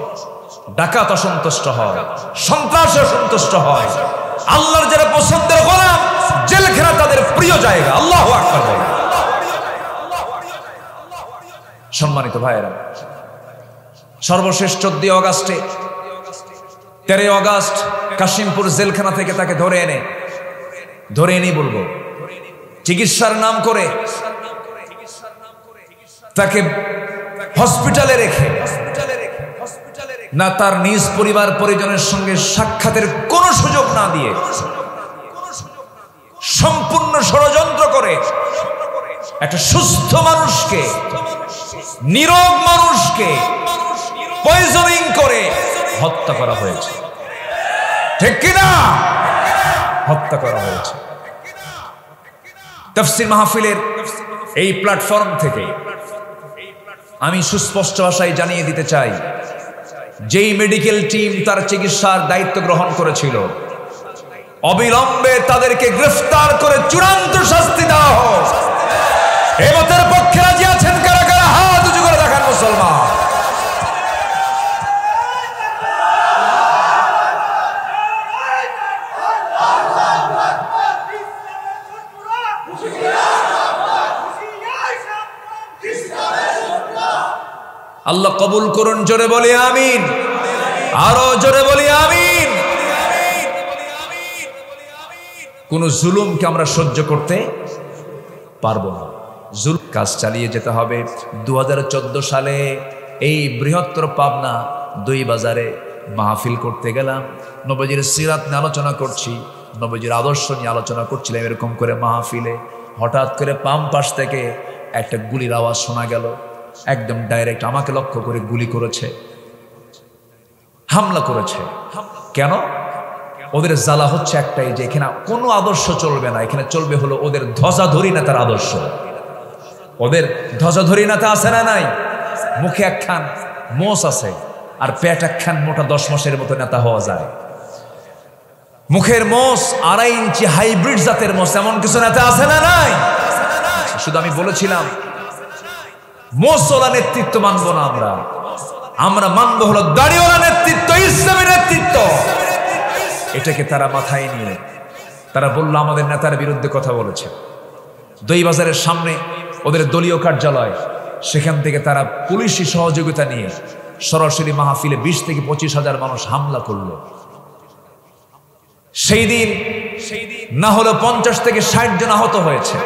ডাকাত অসন্তুষ্ট হয়, সন্ত্রাসী অসন্তুষ্ট হয়, আল্লাহর যারা পছন্দের গোলাম, জেলখানা তাদের প্রিয় জায়গা। আল্লাহু আকবার বলেন। সম্মানিত ভাইয়েরা, সর্বশেষ 14 অগাস্টে 13 অগাস্ট কাশিমপুর জেলখানা থেকে তাকে ধরে এনে বলবো চিকিৎসার নাম করে তাকে হসপিটালে রেখে না তার নিজ পরিবার পরিজনের সঙ্গে সাক্ষাতের কোনো সুযোগ না দিয়ে সম্পূর্ণ ষড়যন্ত্র করে একটা সুস্থ মানুষকে, নিরোগ মানুষকে পয়জনিং করে হত্যা করা হয়েছে। ঠিক কিনা? হত্যা করা হয়েছে। তাফসীর মাহফিলের এই প্ল্যাটফর্ম থেকে আমি সুস্পষ্ট ভাষায় জানিয়ে দিতে চাই, যেই মেডিকেল টিম তার চিকিৎসার দায়িত্ব গ্রহণ করেছিল, অবিলম্বে তাদেরকে গ্রেফতার করে চূড়ান্ত শাস্তি দেওয়া হোক। এই মতের পক্ষে রাজি আছেন কারা কারা? হাত উঁচু করে দেখান মুসলমান। আল্লাহ কবুল করুন। জোরে বলি আমিন। আরো জোরে বলি আমিন। কোন জুলুমকে আমরা সহ্য করতে পারবো না। জুলুম কাজ চালিয়ে যেতে হবে। 2014 সালে এই বৃহত্তর পাবনা 2 বাজারে মাহফিল করতে গেলাম। নবীজির সিরাত নিয়ে আলোচনা করছি, নবীজির আদর্শ নিয়ে আলোচনা করছিলাম। এরকম করে মাহফিলে হঠাৎ করে বাম পাশ থেকে একটা গুলির আওয়াজ শোনা গেল। একদম ডাইরেক্ট আমাকে লক্ষ্য করে গুলি করেছে, হামলা করেছে। কেন? ওদের জ্বালা হচ্ছে একটাই, যে এখানে কোনো আদর্শ চলবে না, এখানে চলবে হলো ওদের ধ্বজাধরী নেতার আদর্শ। ওদের ধ্বজাধরী নেতা আছে না নাই? মুখে একখান মোষ আছে আর পেট একখান মোটা 10 মাসের মতো নেতা হওয়া যায়। মুখের মোষ 2.5 ইঞ্চি হাইব্রিড জাতের মোষ, এমন কিছু নেতা আছে না নাই? শুধু আমি বলেছিলাম মোষওয়ালা নেতৃত্ব মানবো না আমরা মানবো হলো দাড়িওয়ালা নেতৃত্ব, ইসলামী নেতৃত্ব। এটাকে তারা মাথায় নিয়ে তারা বলল আমাদের নেতার বিরুদ্ধে কথা বলেছে। 2 বাজারের সামনে ওদের দলীয় কার্যালয়, সেখান থেকে তারা পুলিশি সহযোগিতা নিয়ে সরাসরি মাহফিলে 20 থেকে 25 হাজার মানুষ হামলা করলো। সেই দিন না হলো 50 থেকে 60 জন আহত হয়েছে।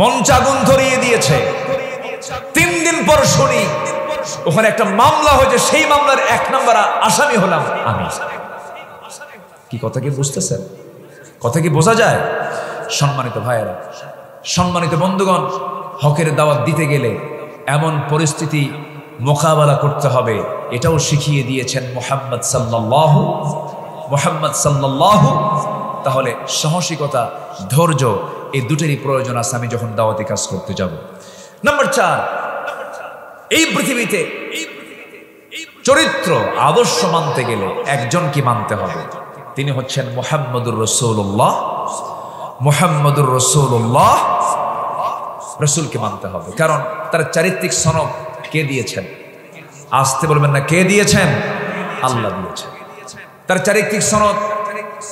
মঞ্চ আগুন ধরিয়ে দিয়েছে। 3 দিন পর শুনি ওখানে একটা মামলা হয়েছে, সেই মামলার 1 নম্বর আসামি হলাম আমি। কি কথা কি বুঝতেছেন? কথা কি বোঝা যায়? সম্মানিত ভাইয়েরা, সম্মানিত বন্ধুগণ, হকের দাওয়াত দিতে গেলে এমন পরিস্থিতি মোকাবেলা করতে হবে, এটাও শিখিয়ে দিয়েছেন মুহাম্মদ সাল্লাল্লাহু। তাহলে সাহসিকতা, ধৈর্য, এই দুটোরই প্রয়োজন আছে আমি যখন দাওয়াতি কাজ করতে যাব। নাম্বার 4, এই পৃথিবীতে চরিত্র আদর্শ মানতে গেলে একজন কি মানতে হবে? তিনি হচ্ছেন মুহাম্মদুর রাসূলুল্লাহ। মুহাম্মদুর রাসূলুল্লাহ, রাসূলকে মানতে হবে। কারণ তার চারিত্রিক সনদ কে দিয়েছেন? আসতে বলবেন না, কে দিয়েছেন? আল্লাহ দিয়েছেন। তার চারিত্রিক সনদ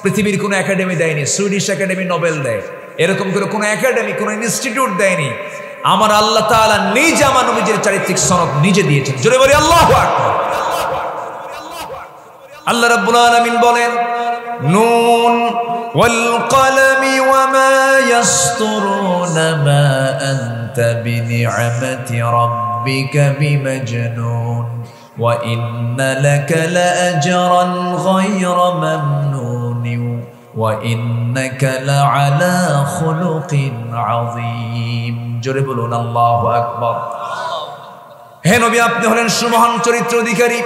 পৃথিবীর কোনো একাডেমি দেয়নি। সুইডিশ একাডেমি নোবেল দেয়, এরকম করে কোনো একাডেমি, কোনো ইনস্টিটিউট দেয়নি। আমার আল্লাহ তাআলা নিজে আমার নবীর চারিত্রিক সনদ নিজে দিয়েছেন। জোরে বলি আল্লাহু আকবার। আল্লাহ রাব্বুল আলামিন বলেন, নুন ওয়াল কলমি ওয়া মা ইয়াসতুরুন মা আনতা বিনি'মাতি রাব্বিকা বিমাজনুন ওয়া ইন্না লাকা লাআজরান গায়রা মামনুন ওয়া ইন্নাকা লাআলা খুলুকিন আযীম। জোরে বলুন আল্লাহু আকবার। হে নবী, আপনি হলেন সুমহান চরিত্র অধিকারী।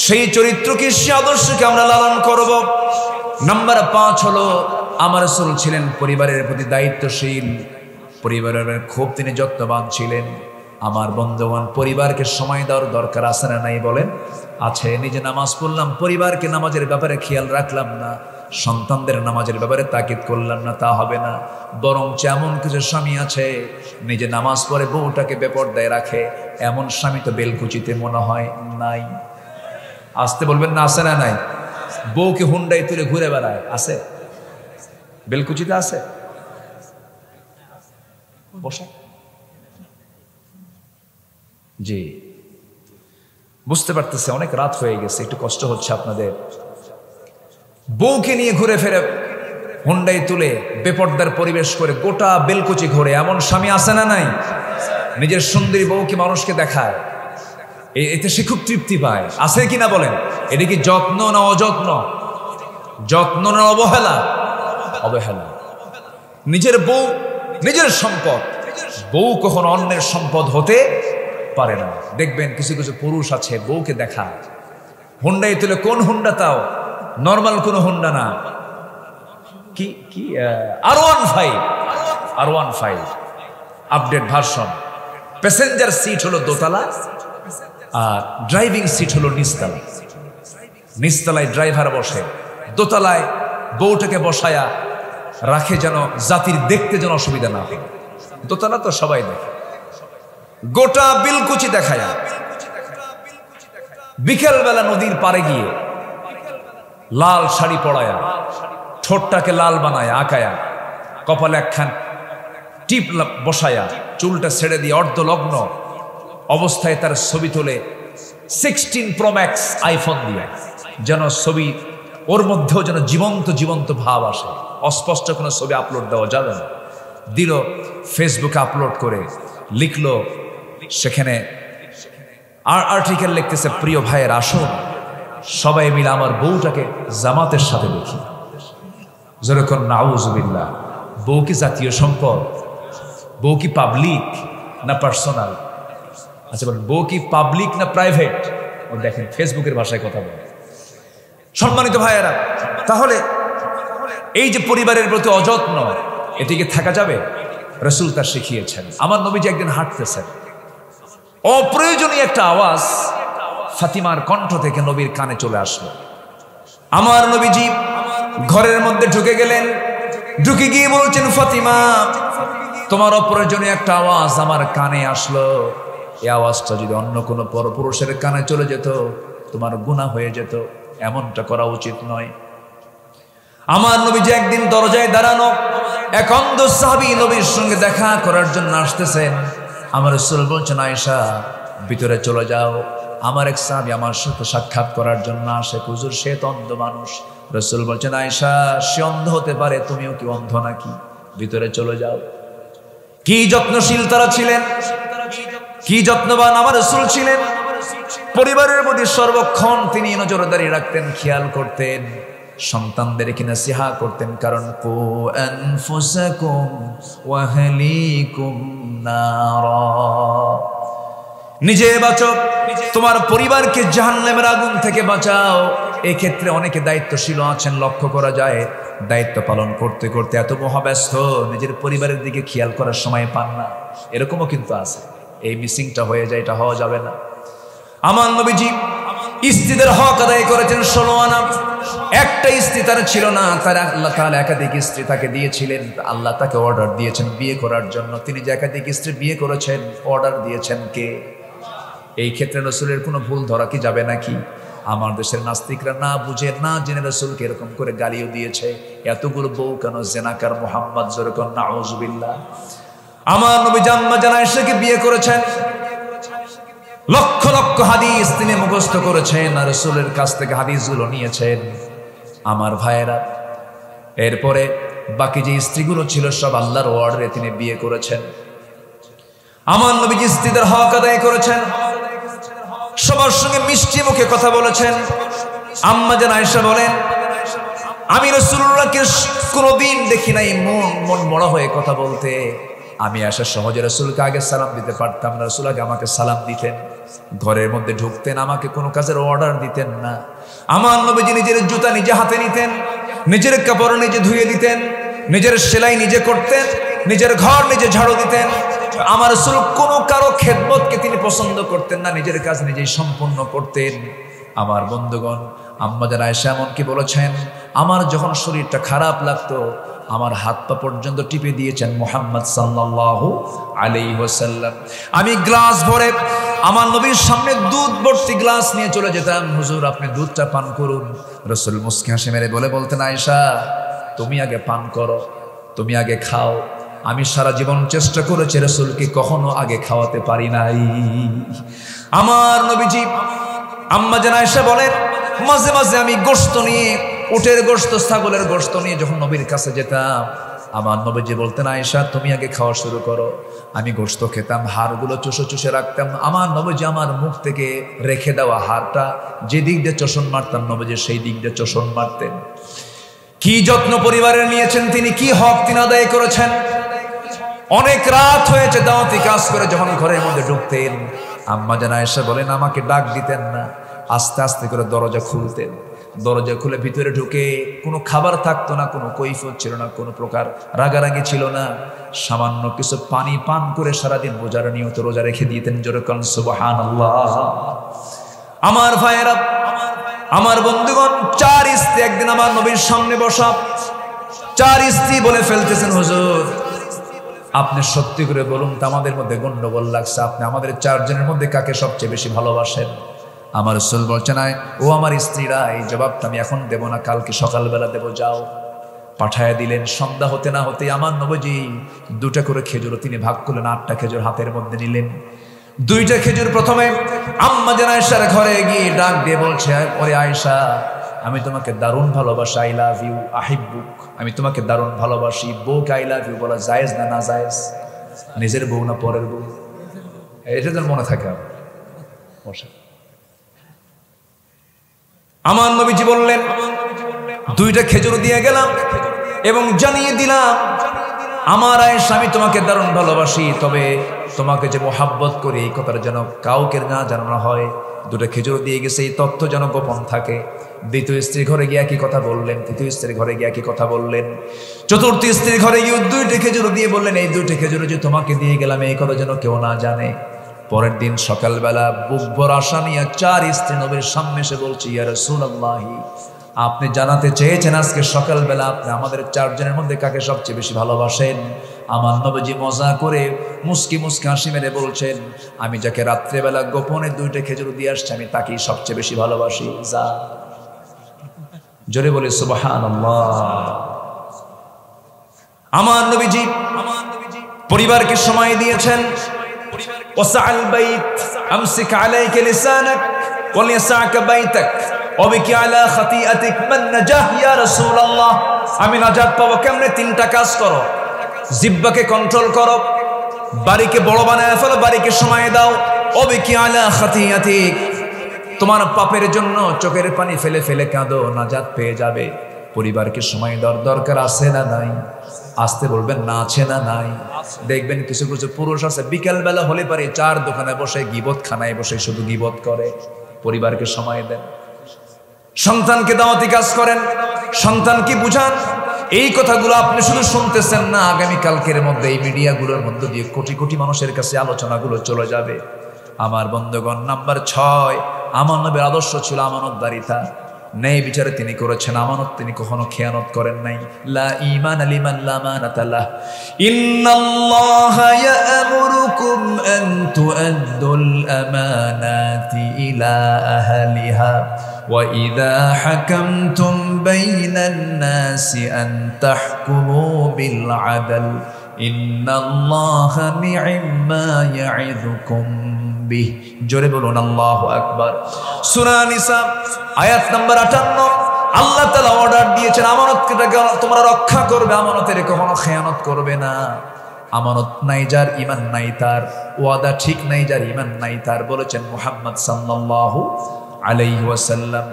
সেই চরিত্রকে, সে আদর্শকে আমরা লালন করব। নাম্বার 5 হলো আমার রাসূল ছিলেন পরিবারের প্রতি দায়িত্বশীল। পরিবারের খুব তিনি যত্নবান ছিলেন। আমার বন্ধুগণ, পরিবারকে সময় দেওয়ার দরকার আছে না নাই বলেন? আছে। নিজে নামাজ পড়লাম, পরিবারকে নামাজের ব্যাপারে খেয়াল রাখলাম না, সন্তানদের নামাজের ব্যাপারে তাকিদ করলাম না, তা হবে না। বরং এমন কিছু স্বামী আছে নিজে নামাজ পড়ে বউটাকে বেপরদায় রাখে, এমন স্বামী তো বেলকুচিতে মনে হয় নাই। আসতে বলবেন না, আছে না নাই? বউকে হুন্ডাই তুলে ঘুরে বেড়ায়, আছে? বেলকুচিতে আছে? বসা জি, বুঝতে পারতেছে অনেক রাত হয়ে গেছে, একটু কষ্ট হচ্ছে আপনাদের। বউকে নিয়ে ঘুরে ফেরে হুন্ডাই তুলে বেপর্দার পরিবেশ করে গোটা বেলকুচি ঘোরে, এমন স্বামী আছে না নাই? নিজের সুন্দরী বউকে মানুষকে দেখায়, এতে সে খুব তৃপ্তি পায়, আছে কিনা বলেন? এটা কি যত্ন না অযত্ন? যত্ন না অবহেলা? অবহেলা। নিজের বউ নিজের সম্পদ, বউ কখনো অন্যের সম্পদ হতে পারে না। দেখবেন কিছু কিছু পুরুষ আছে বউকে দেখায় হুন্ডাই তুলে, কোন হুন্ডা? তাও নর্মাল কোন হুন্ডা না, কি কি R15 update version. Passenger seat হলো দোতলা আর ড্রাইভিং সিট হলো নিচতলা। নিচতলায় ড্রাইভার বসে, দোতলায় বউটাকে বসায়া রাখে যেন জাতির দেখতে যেন অসুবিধা না হয়। দোতলা তো সবাই দেখে, গোটা বিলকুচি দেখায়া। বিকেলবেলা নদীর পাড়ে গিয়ে লাল শাড়ি পরায়া, ঠোঁটটাকে লাল বানায় আঁকায়া, কপালে একখান টিপ বসায়া, চুলটা ছেড়ে দিয়ে অর্ধলগ্ন অবস্থায় তার ছবি তোলে 16 Pro Max আইফোন দিয়ে, যেন ছবি ওর মধ্যেও যেন জীবন্ত জীবন্ত ভাব আসে। অস্পষ্ট কোনো ছবি আপলোড দেওয়া যাবে না। দিল ফেসবুকে আপলোড করে, লিখলো সেখানে আর্টিকেল লিখতেছে, প্রিয় ভাইয়ের আসুন সবাই মিলে আমার বউটাকে জামাতের সাথে দেখি। যেরকম নাউজুবিল্লাহ। বউ কি জাতীয় সম্পদ? বউ কি পাবলিক না পার্সোনাল? আচ্ছা বলেন, বউ কি পাবলিক না প্রাইভেট? ও দেখেন ফেসবুকের ভাষায় কথা বলে। সম্মানিত ভাইয়েরা, তাহলে এই যে পরিবারের প্রতি অযত্ন, এটিকে থাকা যাবে? রাসূল তা শিখিয়েছেন। আমার নবীজি একদিন হাঁটতেছেন, অপ্রয়োজনীয় একটা আওয়াজ ফাতিমার কণ্ঠ থেকে নবীর কানে চলে আসলো। আমার নবীজি ঘরের মধ্যে ঢুকে গেলেন, ঢুকে গিয়ে বলছেন, ফাতিমা তোমার অপ্রয়োজনীয় একটা আওয়াজ আমার কানে আসলো। এই আওয়াজটা যদি অন্য কোনো পরপুরুষের কানে চলে যেত তোমার গুনাহ হয়ে যেত, এমনটা করা উচিত নয়। আমার নবীজি একদিন দরজায় দাঁড়ানো এক অন্ধ সাহাবী নবীর সঙ্গে দেখা করার জন্য আসতেছেন। আমার রাসূল বলছেন, আয়েশা ভিতরে চলে যাও। আমার এক সাহাবী আমার সাথে সাক্ষাৎ করার জন্য আসে, হুজুর সে তো অন্ধ মানুষ। রাসূল বলছেন, আয়েশা সে অন্ধ হতে পারে, তুমিও কি অন্ধ নাকি? ভিতরে চলে যাও। কি যত্নশীল তারা ছিলেন, কি যত্নবান আমার রাসূল ছিলেন। পরিবারের প্রতি সর্বক্ষণ তিনি নজরদারি রাখতেন, খেয়াল করতেন, সন্তানদেরকে নসিহা করতেন। কারণ কু আনফুসাকুম ওয়া আহলিকুম নারা, নিজে বাঁচো, তোমার পরিবারকে জাহান্নামের আগুন থেকে বাঁচাও। এই ক্ষেত্রে অনেকে দায়িত্বশীল আছেন, লক্ষ্য করা যায় দায়িত্ব পালন করতে করতে এত মহাব্যস্ত নিজের পরিবারের দিকে খেয়াল করার সময় পান না। এরকমও কিন্তু আছে। এই মিসিংটা হয়ে যায়, এটা হওয়া যাবে না। আমার নবীজি স্ত্রীদের হক আদায় করেছেন 16 আনা। একটা স্ত্রী তার ছিল না, তার আল্লাহ তাআলা একাধিক স্ত্রী তাকে দিয়েছিলেন। আল্লাহ তাকে অর্ডার দিয়েছেন বিয়ে করার জন্য। তিনি যে একাধিক স্ত্রী বিয়ে করেছেন, অর্ডার দিয়েছেন কে? এই ক্ষেত্রে রাসূলের কোনো ভুল ধরা কি যাবে নাকি? আমার দেশের নাস্তিকরা না বুঝে না জেনে রাসূলকে এরকম করে গালিও দিয়েছে, এতগুলো বউ কেন, জেনাকার মুহাম্মদ, যেরকম নাউজুবিল্লাহ। আমার নবী আম্মা জান আয়েশাকে বিয়ে করেছেন, লক্ষ লক্ষ হাদিস তিনি মুখস্থ করেছেন আর রাসূলের কাছ থেকে হাদিসগুলো নিয়েছেন। আমার ভাইয়েরা, এরপরে বাকি যে স্ত্রীগুলো ছিল সব আল্লাহর অর্ডারে তিনি বিয়ে করেছেন। আমার নবীজি স্ত্রীদের হক আদায় করেছেন, সবার সঙ্গে মিষ্টি মুখে কথা বলেছেন। আম্মা জান আয়েশা বলেন, আমি রাসূলুল্লাহকে কোনোদিন দেখি নাই মন মরা হয়ে কথা বলতে। আমি আসা সহজে রাসূলকে আগে সালাম দিতে পারতাম না, রাসূল আগে আমাকে সালাম দিতেন। ঘরের মধ্যে ঢুকতেন, আমাকে কোনো কাজের অর্ডার দিতেন না। আমার নবীজি নিজের জুতা নিজে হাতে নিতেন, নিজের কাপড় নিজে ধুয়ে দিতেন, নিজের সেলাই নিজে করতেন, নিজের ঘর নিজে ঝাড়ু দিতেন। আমার রাসূল কোনো কারো খেদমতকে তিনি পছন্দ করতেন না, নিজের কাজ নিজেই সম্পূর্ণ করতেন। আমার বন্ধুগণ, আম্মা জান আয়েশা এমনকি বলেছেন, আমার যখন শরীরটা খারাপ লাগতো আমার হাত পা পর্যন্ত টিপে দিয়েছেন মুহাম্মদ সাল্লাল্লাহু আলাইহি ওয়াসাল্লাম। আমি গ্লাস ভরে আমার নবীর সামনে দুধ ভর্তি গ্লাস নিয়ে চলে যেতাম, হুজুর আপনি দুধটা পান করুন। রাসূল মুস্কি হাসি মেরে বলতেন, আয়েশা তুমি আগে পান করো, তুমি আগে খাও, আমি সারা জীবন চেষ্টা করেছি রাসূলকে কখনো আগে খাওয়াতে পারি নাই। আমার নবীজি আম্মা জান আয়েশা বলেন, মাঝে মাঝে আমি গোশত নিয়ে, উটের গোশত, ছাগলের গোশত নিয়ে যখন নবীর কাছে যেতাম, আমার নবীজি বলতেন, আয়েশা তুমি আগে খাওয়া শুরু করো। আমি গোশত খেতাম, হাড়গুলো চুষে চুষে রাখতাম। আমার নবীজি আমার মুখ থেকে রেখে দেওয়া হাড়টা যে দিক দিয়ে চোষণ মারতাম, নবীজি সেই দিক দিয়ে চোষণ মারতেন। কি যত্ন পরিবারের নিয়েছেন তিনি, কি হক তিনি আদায় করেছেন। অনেক রাত হয়েছে দাওয়াতি কাজ করে যখন ঘরের মধ্যে ঢুকতেন, আম্মা জান আয়েশা বলেন আমাকে ডাক দিতেন না, আস্তে আস্তে করে দরজা খুলতেন। দরজা খুলে ভিতরে ঢুকে কোনো খাবার থাকতো না, কোনো কৈফিয়ত ছিল না, কোনো প্রকার রাগারাগি ছিল না। সামান্য কিছু পানি পান করে সারাদিন রোজার নিয়ত রোজা রেখে দিতেন। জোরে বলেন সুবহানাল্লাহ। আমার ভাইয়েরা, আমার বন্ধুগণ, 4 স্ত্রী একদিন আমার নবীর সামনে বসা। 4 স্ত্রী বলে ফেলতেছেন, হুজুর আপনি সত্যি করে বলুন তো, আমাদের মধ্যে গন্ডগোল লাগছে, আপনি আমাদের 4 জনের মধ্যে কাকে সবচেয়ে বেশি ভালোবাসেন? আমার রাসূল বলছেন, ও আমার স্ত্রীরা, এই জবাবটা আমি এখন দেব না, কালকে সকালবেলা দেব, যাও। পাঠায়া দিলেন। সন্ধ্যা হতে না হতে আমার নবীজি 2টা করে খেজুর তিনি ভাগ করলেন, 8টা খেজুর হাতের মধ্যে নিলেন। 2টা খেজুর প্রথমে আম্মা জান আয়েশার ঘরে গিয়ে ডাক দিয়ে বলছে, ওরে আয়েশা, আমি তোমাকে দারুণ ভালোবাসি, আই লাভ ইউ, আহিব্বুক, আমি তোমাকে দারুণ ভালোবাসি। বউকে আই লাভ ইউ বলা জায়েজ না? না জায়েজ? নিজের বউ না পরের বউ? এটা যেন মনে থাকে। আমার নবীজি বললেন, 2টা খেজুর দিয়ে গেলাম এবং জানিয়ে দিলাম, আমার আয়েশা আমি তোমাকে দারুণ ভালোবাসি, তবে তোমাকে যে মোহাব্বত করি এই কথাটা যেন কাউকে না জানানো হয়। 2টা খেজুর দিয়ে গেছে, এই তথ্য যেন গোপন থাকে। 2য় স্ত্রীর ঘরে গিয়ে একই কথা বললেন, 3য় স্ত্রীর ঘরে গিয়ে একই কথা বললেন, 4র্থ স্ত্রীর ঘরে গিয়ে 2টা খেজুর দিয়ে বললেন, এই 2টা খেজুর যে তোমাকে দিয়ে গেলাম এই কথা যেন কেউ না জানে। পরের দিন সকালবেলা বুক ভরা আশা নিয়ে 4 স্ত্রী নবীর সামনে এসে বলছি, ইয়া রাসূলুল্লাহ, আপনি জানাতে চেয়েছেন আজকে সকালবেলা আপনি আমাদের 4 জনের মধ্যে কাকে সবচেয়ে বেশি ভালোবাসেন। আমার নবীজি মজা করে মুস্কি মুস্কি হাসি মেরে বলছেন, আমি যাকে রাত্রেবেলা গোপনে 2টা খেজুর দিয়ে আসছি আমি তাকেই সবচেয়ে বেশি ভালোবাসি। যা, জোরে বলে সুবহানাল্লাহ। আমার নবীজি পরিবারকে সময় দিয়েছেন। ওয়াসাল বাইত, আমসিক আলাইকা লিসানাক ওয়ালিয়াসাকা বাইতাক ওয়াবিকি আলা খাতিয়াতিক মান নাজাহ ইয়া রাসূলুল্লাহ। আমি নাজাত পাবো কেমনে? 3টা কাজ করো। জিহ্বাকে কন্ট্রোল করো, বাড়িকে বড় বানায় ফেলো, বাড়িকে সময় দাও। ওয়াবিকি আলা খাতিয়াতিক, তোমার পাপের জন্য চোখের পানি ফেলে ফেলে কাঁদো, নাজাত পেয়ে যাবে। পরিবারকে সময় দেওয়ার দরকার আছে না নাই? আসতে বলবেন না, আছে না নাই? দেখবেন কিছু কিছু পুরুষ আছে বিকেলবেলা হলে পারে 4 দোকানে বসে, গিবত খানায় বসে শুধু গিবত করে। পরিবারকে সময় দেন, সন্তানকে দাওয়াতি কাজ করেন, সন্তানকে বুঝান। এই কথাগুলো আপনি শুধু শুনতেছেন না, আগামী কালকের মধ্যে এই মিডিয়াগুলোর মধ্য দিয়ে কোটি কোটি মানুষের কাছে আলোচনাগুলো চলে যাবে। আমার বন্ধুগণ, নাম্বার 6, আমার নবীর আদর্শ ছিল আমানতদারিতা। ন্যায় বিচারে তিনি করেছেন, আমানত তিনি কখনো খেয়ানত করেন নাই। লা ঈমান লিমান লা আমানাতা লাহ। ইন্নাল্লাহা ইয়া'মুরুকুম আন তু'আদ্দুল আমানাতি ইলা আহলিহা ওয়া ইযা হাকামতুম বাইনান নাসি আন তাহকুমু বিল আদল ইন্নাল্লাহা নি'ম্মা ইয়া'iযুকুম বিহি। জোরে বলুন আল্লাহু আকবার। সূরা নিসা আয়াত নাম্বার 58। আল্লাহ তাআলা অর্ডার দিয়েছেন আমানতকে তোমরা রক্ষা করবে, আমানতের কখনো খেয়ানত করবে না। আমানত নাই যার, ঈমান নাই তার, ওয়াদা ঠিক নাই যার, ঈমান নাই তার, বলেছেন মুহাম্মদ সাল্লাল্লাহু আলাইহি ওয়াসাল্লাম।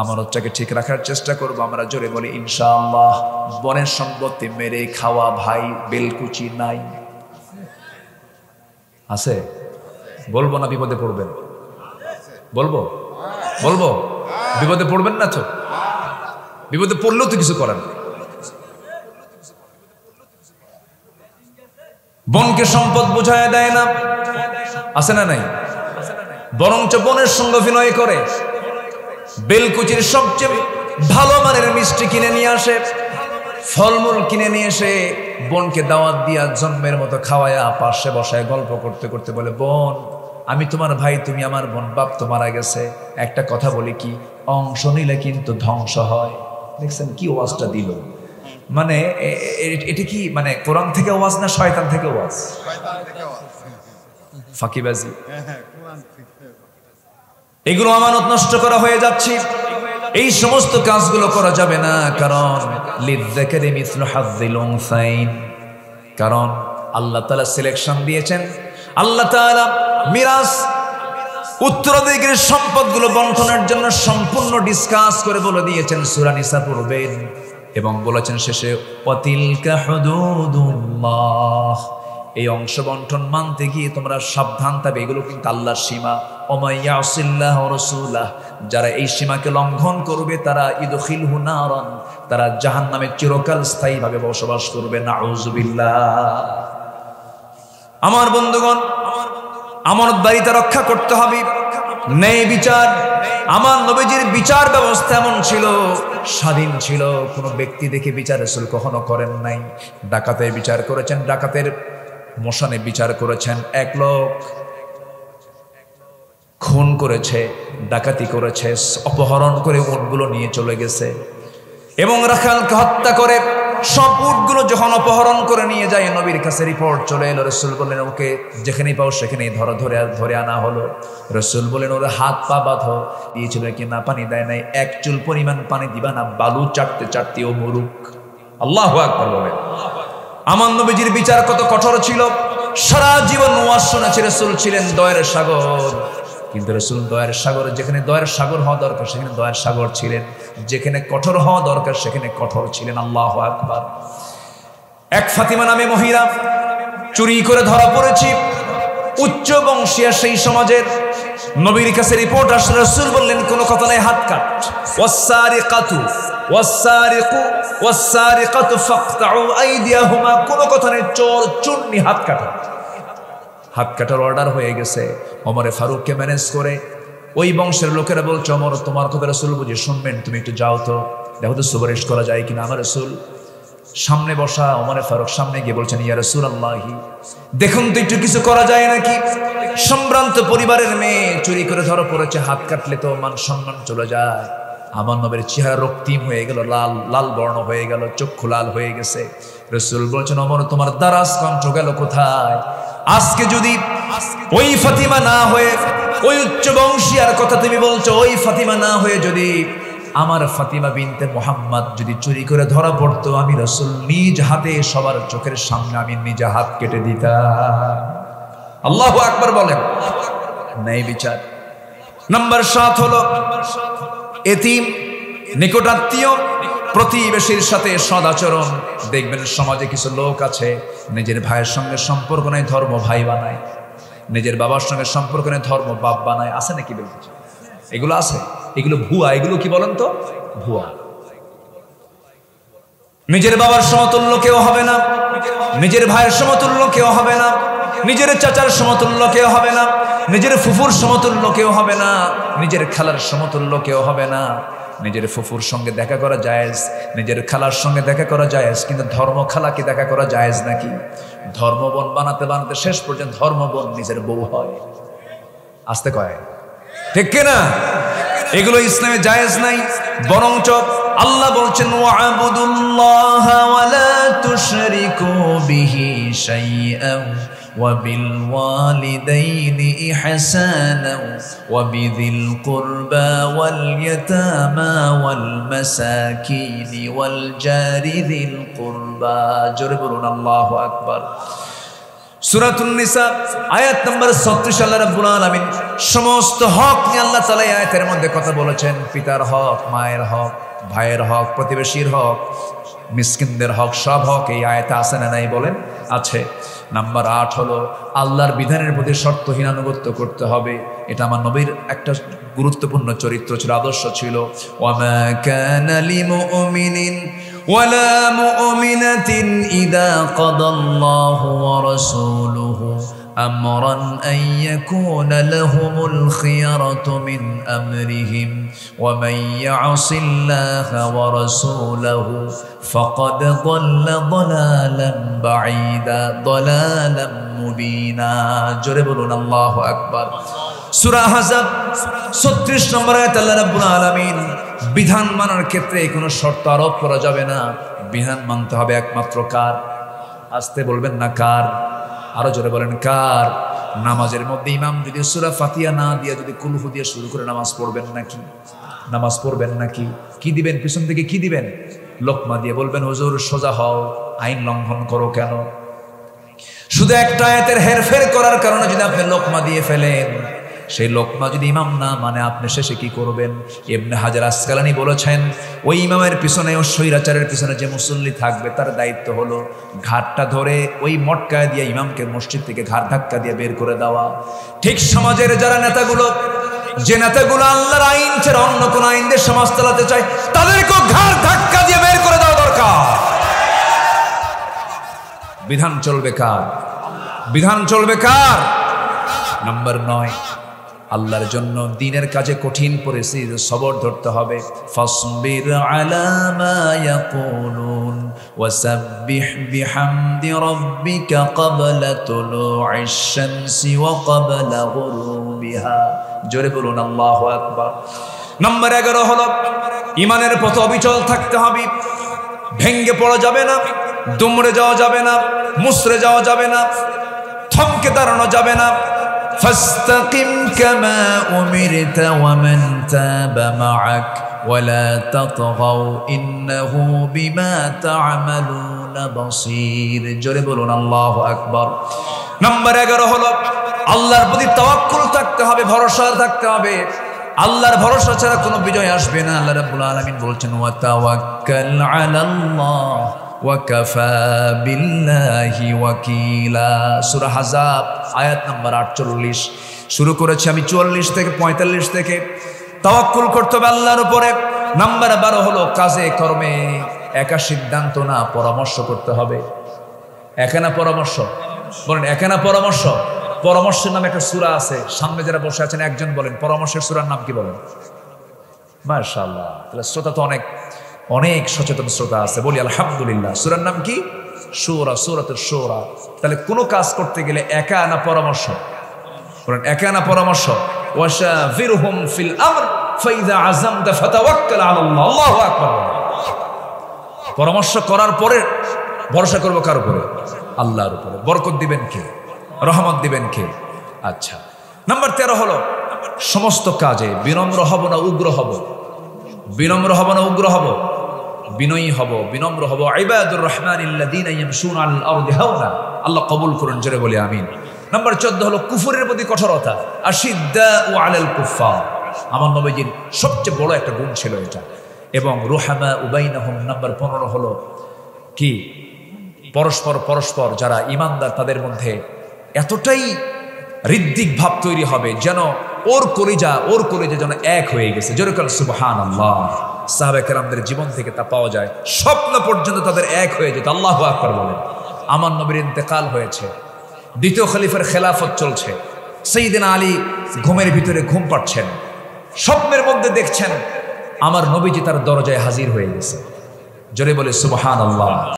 আমানতটাকে ঠিক রাখার চেষ্টা করব আমরা, জোরে বলি ইনশাআল্লাহ। বনের সম্পত্তি মেরে খাওয়া ভাই বেলকুচি নাই? আছে? বলবো না বিপদে পড়বেন? বলবো বলবো বিপদে পড়বেন না তো? বিপদে পড়লেও তো কিছু করেন। বনকে সম্পদ বুঝায় দেয় না, আছে না নাই? বরঞ্চ বনের সঙ্গে অভিনয় করে, বেলকুচির সবচেয়ে ভালো মানের মিষ্টি কিনে নিয়ে আসে, ফলমূল কিনে নিয়ে এসে বোনকে দাওয়াত দিয়া জন্মের মতো খাওয়ায়া পাশে বসায় গল্প করতে করতে বলে, বোন আমি তোমার ভাই, তুমি আমার বোন, বাপ তো মারা গেছে, একটা কথা বলি কি, অংশ নিলে কিন্তু ধ্বংস হয়। দেখছেন কি ওয়াজটা দিল। মানে এটা কি মানে কোরআন থেকে ওয়াজ না শয়তান থেকে ওয়াজ? ফাঁকিবাজি। এগুলো আমানত নষ্ট করা হয়ে যাচ্ছে। এই সমস্ত কাজগুলো করা যাবে না, কারণ লিযযাকারি মিসলু হাযযিল উনসাইন, কারণ আল্লাহ তাআলা সিলেকশন দিয়েছেন। আল্লাহ তাআলা মিরাস উত্তরাধিকারের সম্পদগুলো বন্টনের জন্য সম্পূর্ণ ডিসকাস করে বলে দিয়েছেন সূরা নিসা পড়বেন, এবং বলেছেন শেষে ওয়াতিলকা হুদুদুল্লাহ। এই অংশ বন্টন মানতে গিয়ে তোমরা সাবধান থাকবে, এগুলো কিন্তু আল্লাহর সীমা। ওমাইয়াসিল্লাহ রাসূলাহ, যারা এই সীমাকে লঙ্ঘন করবে তারা ইদখিলহু নারান, তারা জাহান্নামে চিরকাল স্থায়ীভাবে বসবাস করবে। নাউযুবিল্লাহ। আমার বন্ধুগণ, আমানতদারিতা রক্ষা করতে হবে। ন্যায় বিচার, আমার নবীজির বিচার ব্যবস্থা এমন ছিল, স্বাধীন ছিল। কোনো ব্যক্তি দেখে বিচার রাসূল কখনো করেন নাই। ডাকাতের বিচার করেছেন, ডাকাতের মশানে বিচার করেছেন। এক লোক খুন করেছে, ডাকাতি করেছে, অপহরণ করে উটগুলো নিয়ে চলে গেছে, এবং রাখালকে হত্যা করে সব উটগুলো যখন অপহরণ করে নিয়ে যায়, নবীর কাছে রিপোর্ট চলে এলো। রাসূল বললেন ওকে যেখানেই পাও সেখানেই ধরে আনা হলো। রাসূল বললেন ওর হাত পা বাঁধো। দিয়েছিল কি না? পানি দেয় নাই। এক চুল পরিমাণ পানি দিবা না, বালু চাটতে চাটতে ও মরুক। আল্লাহু আকবার বলেন। আমার নবীজির বিচার কত কঠোর ছিল। সারা জীবন ওয়াজ শুনেছে। রাসূল ছিলেন দয়ার সাগর, কিন্তু রাসূল দয়ার সাগর, যেখানে দয়ার সাগর হওয়া দরকার সেখানে দয়ার সাগর ছিলেন, যেখানে কঠোর হওয়া দরকার সেখানে কঠোর ছিলেন। আল্লাহু আকবার। এক ফাতিমা নামে মহিলা চুরি করে ধরা পড়েছে, উচ্চ বংশীয় সেই সমাজের। নবীর কাছে রিপোর্ট আসলে রাসূল বললেন কোনো কথা নাই, হাত কাট। ওয়াসসারিকাতু ওয়াসসারিকু ওয়াসসারিকাতু ফাকতাউ আইদিয়াহুমা, কোনো কথা নেই, চোর চুন্নি হাত কাটা। হাত কাটার অর্ডার হয়ে গেছে। ওমরে ফারুককে ম্যানেজ করে ওই বংশের লোকেরা বলছে ওমর তোমার কথা রাসূল বুঝে শুনবেন, তুমি একটু যাও তো, দেখো তো সুপারিশ করা যায় কিনা। আমার রাসূল সামনে বসা। ওমরে ফারুক সামনে গিয়ে বলছেন ইয়া রাসূলুল্লাহি, দেখুন তো একটু কিছু করা যায় নাকি। সম্ভ্রান্ত পরিবারের মেয়ে চুরি করে ধরা পড়েছে, হাত কাটলে তো মান সম্মান চলে যায়। আমার নবীর চেহারা রক্তিম হয়ে গেল, লাল লাল বর্ণ হয়ে গেল, চক্ষু লাল হয়ে গেছে। রাসূল বলছেন ওমর তোমার দারাজ কণ্ঠ গেল কোথায়? আজকে যদি ওই ফাতিমা না হয়ে, ওই উচ্চ বংশীয়ার কথা তুমি বলছো, ওই ফাতিমা না হয়ে যদি আমার ফাতিমা বিনতে মুহাম্মদ যদি চুরি করে ধরা পড়তো, আমি রাসূল নিজ হাতে সবার চোখের সামনে আমি নিজে হাত কেটে দিতাম। আল্লাহু আকবার বলেন। ন্যায় বিচার। নাম্বার 7 হলো এতিম, নিকটাত্মীয়, প্রতিবেশীর সাথে সদাচরণ। দেখবেন সমাজে কিছু লোক আছে নিজের ভাইয়ের সঙ্গে সম্পর্ক নাই, ধর্ম ভাই বানায়। নিজের বাবার সঙ্গে সম্পর্ক নেই, ধর্ম বাপ বানায়। আছে নাকি বলতে? এগুলো আছে, এগুলো ভুয়া। এগুলো কি বলেন তো? ভুয়া। নিজের বাবার সমতুল্য কেউ হবে না, নিজের ভাইয়ের সমতুল্য কেউ হবে না, নিজের চাচার সমতুল্য কেউ হবে না, নিজের ফুফুর সমতুল্য কেউ হবে না, নিজের খালার সমতুল্য কেউ হবে না। নিজের ফুফুর সঙ্গে দেখা করা জায়েজ, নিজের খালার সঙ্গে দেখা করা জায়েজ, কিন্তু ধর্ম খালাকে দেখা করা জায়েজ নাকি? ধর্মবোন বানাতে বানাতে শেষ পর্যন্ত ধর্মবোন নিজের বউ হয়। আসতে কয় ঠিক কিনা? এগুলো ইসলামে জায়েজ নাই। বরঞ্চ আল্লাহ বলছেন ওয়া'বুদুল্লাহা ওয়া লা তুশরিকু বিহি শাইআন وبالوالدين إحسانا وبذي القربى واليتامى والمساكين والجار ذي القربى। জোরে বলুন আল্লাহু আকবার। সূরাতুন নিসা আয়াত নম্বর 36 আল্লাহ রাব্বুল আলামিন সমস্ত হক নিয়ে আল্লাহ তাআলা এই আয়াতের মধ্যে কথা বলেছেন। পিতার হক, মায়ের হক, ভাইয়ের হক, প্রতিবেশীর হক, মিসকিনদের হক, সব হক এই আয়াতে আছে না নাই বলেন? আছে। নাম্বার 8 হলো আল্লাহর বিধানের প্রতি শর্তহীন আনুগত্য করতে হবে। এটা আমার নবীর একটা গুরুত্বপূর্ণ চরিত্র ছিল, আদর্শ ছিল। ওয়ামা কানা লিমুমিনিন ওয়ালা মুমিনাতিন ইযা কাদাল্লাহু ওয়া রাসূলুহু আমরান আন ইয়াকুনা লাহুমুল খিয়ারাতু মিন আমরিহিম ওয়া মান ইয়াসিল্লাহা ওয়া রাসূলাহু ফাকাদ যাল্লা যালালান বাঈদা যালালান মুবিনা। জোরে বলুন আল্লাহু আকবার। সূরা আহজাব 36 নম্বর আয়াতে আল্লাহ রাব্বুল আলামিন বিধান মানার ক্ষেত্রে কোনো শর্ত আরোপ করা যাবে না। বিধান মানতে হবে একমাত্র কার? আসতে বলবেন না কার, আরো জোরে বলেন কার? নামাজের মধ্যে ইমাম যদি সূরা ফাতিহা না দিয়ে যদি কুলহু দিয়ে শুরু করে নামাজ পড়বেন নাকি? নামাজ পড়বেন নাকি? কি দিবেন পিছন থেকে? কি দিবেন? লোকমা দিয়ে বলবেন হুজুর সোজা হও, আইন লঙ্ঘন করো কেন? শুধু একটা আয়াতের হেরফের করার কারণে যদি আপনি লোকমা দিয়ে ফেলেন, সেই লোকমা যদি ইমাম না মানে আপনি শেষে কি করবেন? ইবনে হাজার আসকালানি বলেছেন ওই ইমামের পিছনে ও স্বৈরাচারের পিছনে যে মুসল্লি থাকবে তার দায়িত্ব হলো ঘাটটা ধরে ওই মটকায় দিয়ে ইমামকে মসজিদ থেকে ঘাট ধাক্কা দিয়ে বের করে দেওয়া। ঠিক সমাজের যারা নেতাগুলো, যে নেতাগুলো আল্লাহর আইন ছেড়ে অন্য কোন আইন দিয়ে সমাজ চালাতে চায়, তাদেরকেও ঘাট ধাক্কা দিয়ে বের করে দেওয়া দরকার। বিধান চলবে কার? বিধান চলবে কার? নাম্বার 9, আল্লাহর জন্য দ্বীনের কাজে কঠিন পরিস্থিতিতে সবর ধরতে হবে। ফাসবির আলা মা ইয়াকুলুন ওয়াসাব্বিহ বিহামদি রাব্বিকা ক্বাবলা তুলুইশ শামসি ওয়া ক্বাবলা গুরুবিহা। জোরে বলুন আল্লাহু আকবার। নাম্বার 11 হলো ঈমানের পথে অবিচল থাকতে হবে। ভেঙ্গে পড়া যাবে না, দুমড়ে যাওয়া যাবে না, মুসরে যাওয়া যাবে না, থমকে দাঁড়ানো যাবে না। فاستقم كما أمرت ومن تاب معك ولا تطغوا إنه بما تعملون بصير। জোরে বলুন আল্লাহু আকবার। নাম্বার 11 হলো আল্লাহর প্রতি তাওয়াক্কুল থাকতে হবে, ভরসা থাকতে হবে। আল্লাহর ভরসা ছাড়া কোনো বিজয় আসবে না। আল্লাহ রাব্বুল আলামিন বলছেন ওয়া তাওয়াক্কাল আলাল্লাহ ওয়াকাফা বিল্লাহি ওয়াকিলা। সূরা আহজাব আয়াত নাম্বার 48। শুরু করেছি আমি 44 থেকে 45 থেকে। তাওয়াক্কুল করতে হবে আল্লাহর উপরে। নাম্বার 12 হলো কাজে কর্মে একা সিদ্ধান্ত না, পরামর্শ করতে হবে। একা না পরামর্শ? বলেন একা না পরামর্শ? পরামর্শের নামে একটা সূরা আছে, সামনে যারা বসে আছেন একজন বলেন পরামর্শের সূরার নাম কি বলেন? মাশাআল্লাহ, তাহলে শ্রোতা তো অনেক সচেতন শ্রোতা আছে, বলি আলহামদুলিল্লাহ। সূরার নাম কি? সূরা, সূরাতুশ শূরা। তাহলে কোনো কাজ করতে গেলে একা না পরামর্শ? বলেন একা না পরামর্শ? ওয়াশাফিরহুম ফিল আমর ফাইযা আযামতা ফাতাওয়াক্কাল আলাল্লাহ। আল্লাহু আকবার। পরামর্শ করার পরে ভরসা করব কার উপরে? আল্লাহর উপরে। বরকত দিবেন কে? রহমত দিবেন কে? আচ্ছা, নাম্বার 13 হলো সমস্ত কাজে বিনম্র হব না উগ্র হব? বিনম্র হব না উগ্র হব? বিনয়ী হব, বিনম্র হব। ইবাদুর রহমানিল্লাযীনা ইয়ামশুনা আলাল আরদি হাওনা। আল্লাহ কবুল করুন, জোরে বলি আমিন। নাম্বার 14 হলো কুফরের প্রতি কঠোরতা। আশিদ্দাউ আলাল কুফফার। আমার নবীজির সবচেয়ে বড় একটা গুণ ছিল এটা। এবং রুহামা বাইনাহুম। নাম্বার 15 হলো কি? পরস্পর যারা ঈমানদার তাদের মধ্যে এতটাই হৃদ্দিক ভাব তৈরি হবে যেন ওর কলিজা যেন এক হয়ে গেছে। জোরে বলেন সুবহানাল্লাহ। সাহাবায়ে কেরামদের জীবন থেকে তা পাওয়া যায়। স্বপ্ন পর্যন্ত তাদের এক হয়ে যেত। আল্লাহু আকবার বলেন। আমার নবীর ইন্তেকাল হয়েছে, দ্বিতীয় খলিফার খেলাফত চলছে, সাইয়েদনা আলী ঘুমের ভিতরে ঘুম পাচ্ছেন, স্বপ্নের মধ্যে দেখছেন আমার নবীজি তার দরজায় হাজির হয়ে গেছে। জোরে বলে সুবহানাল্লাহ।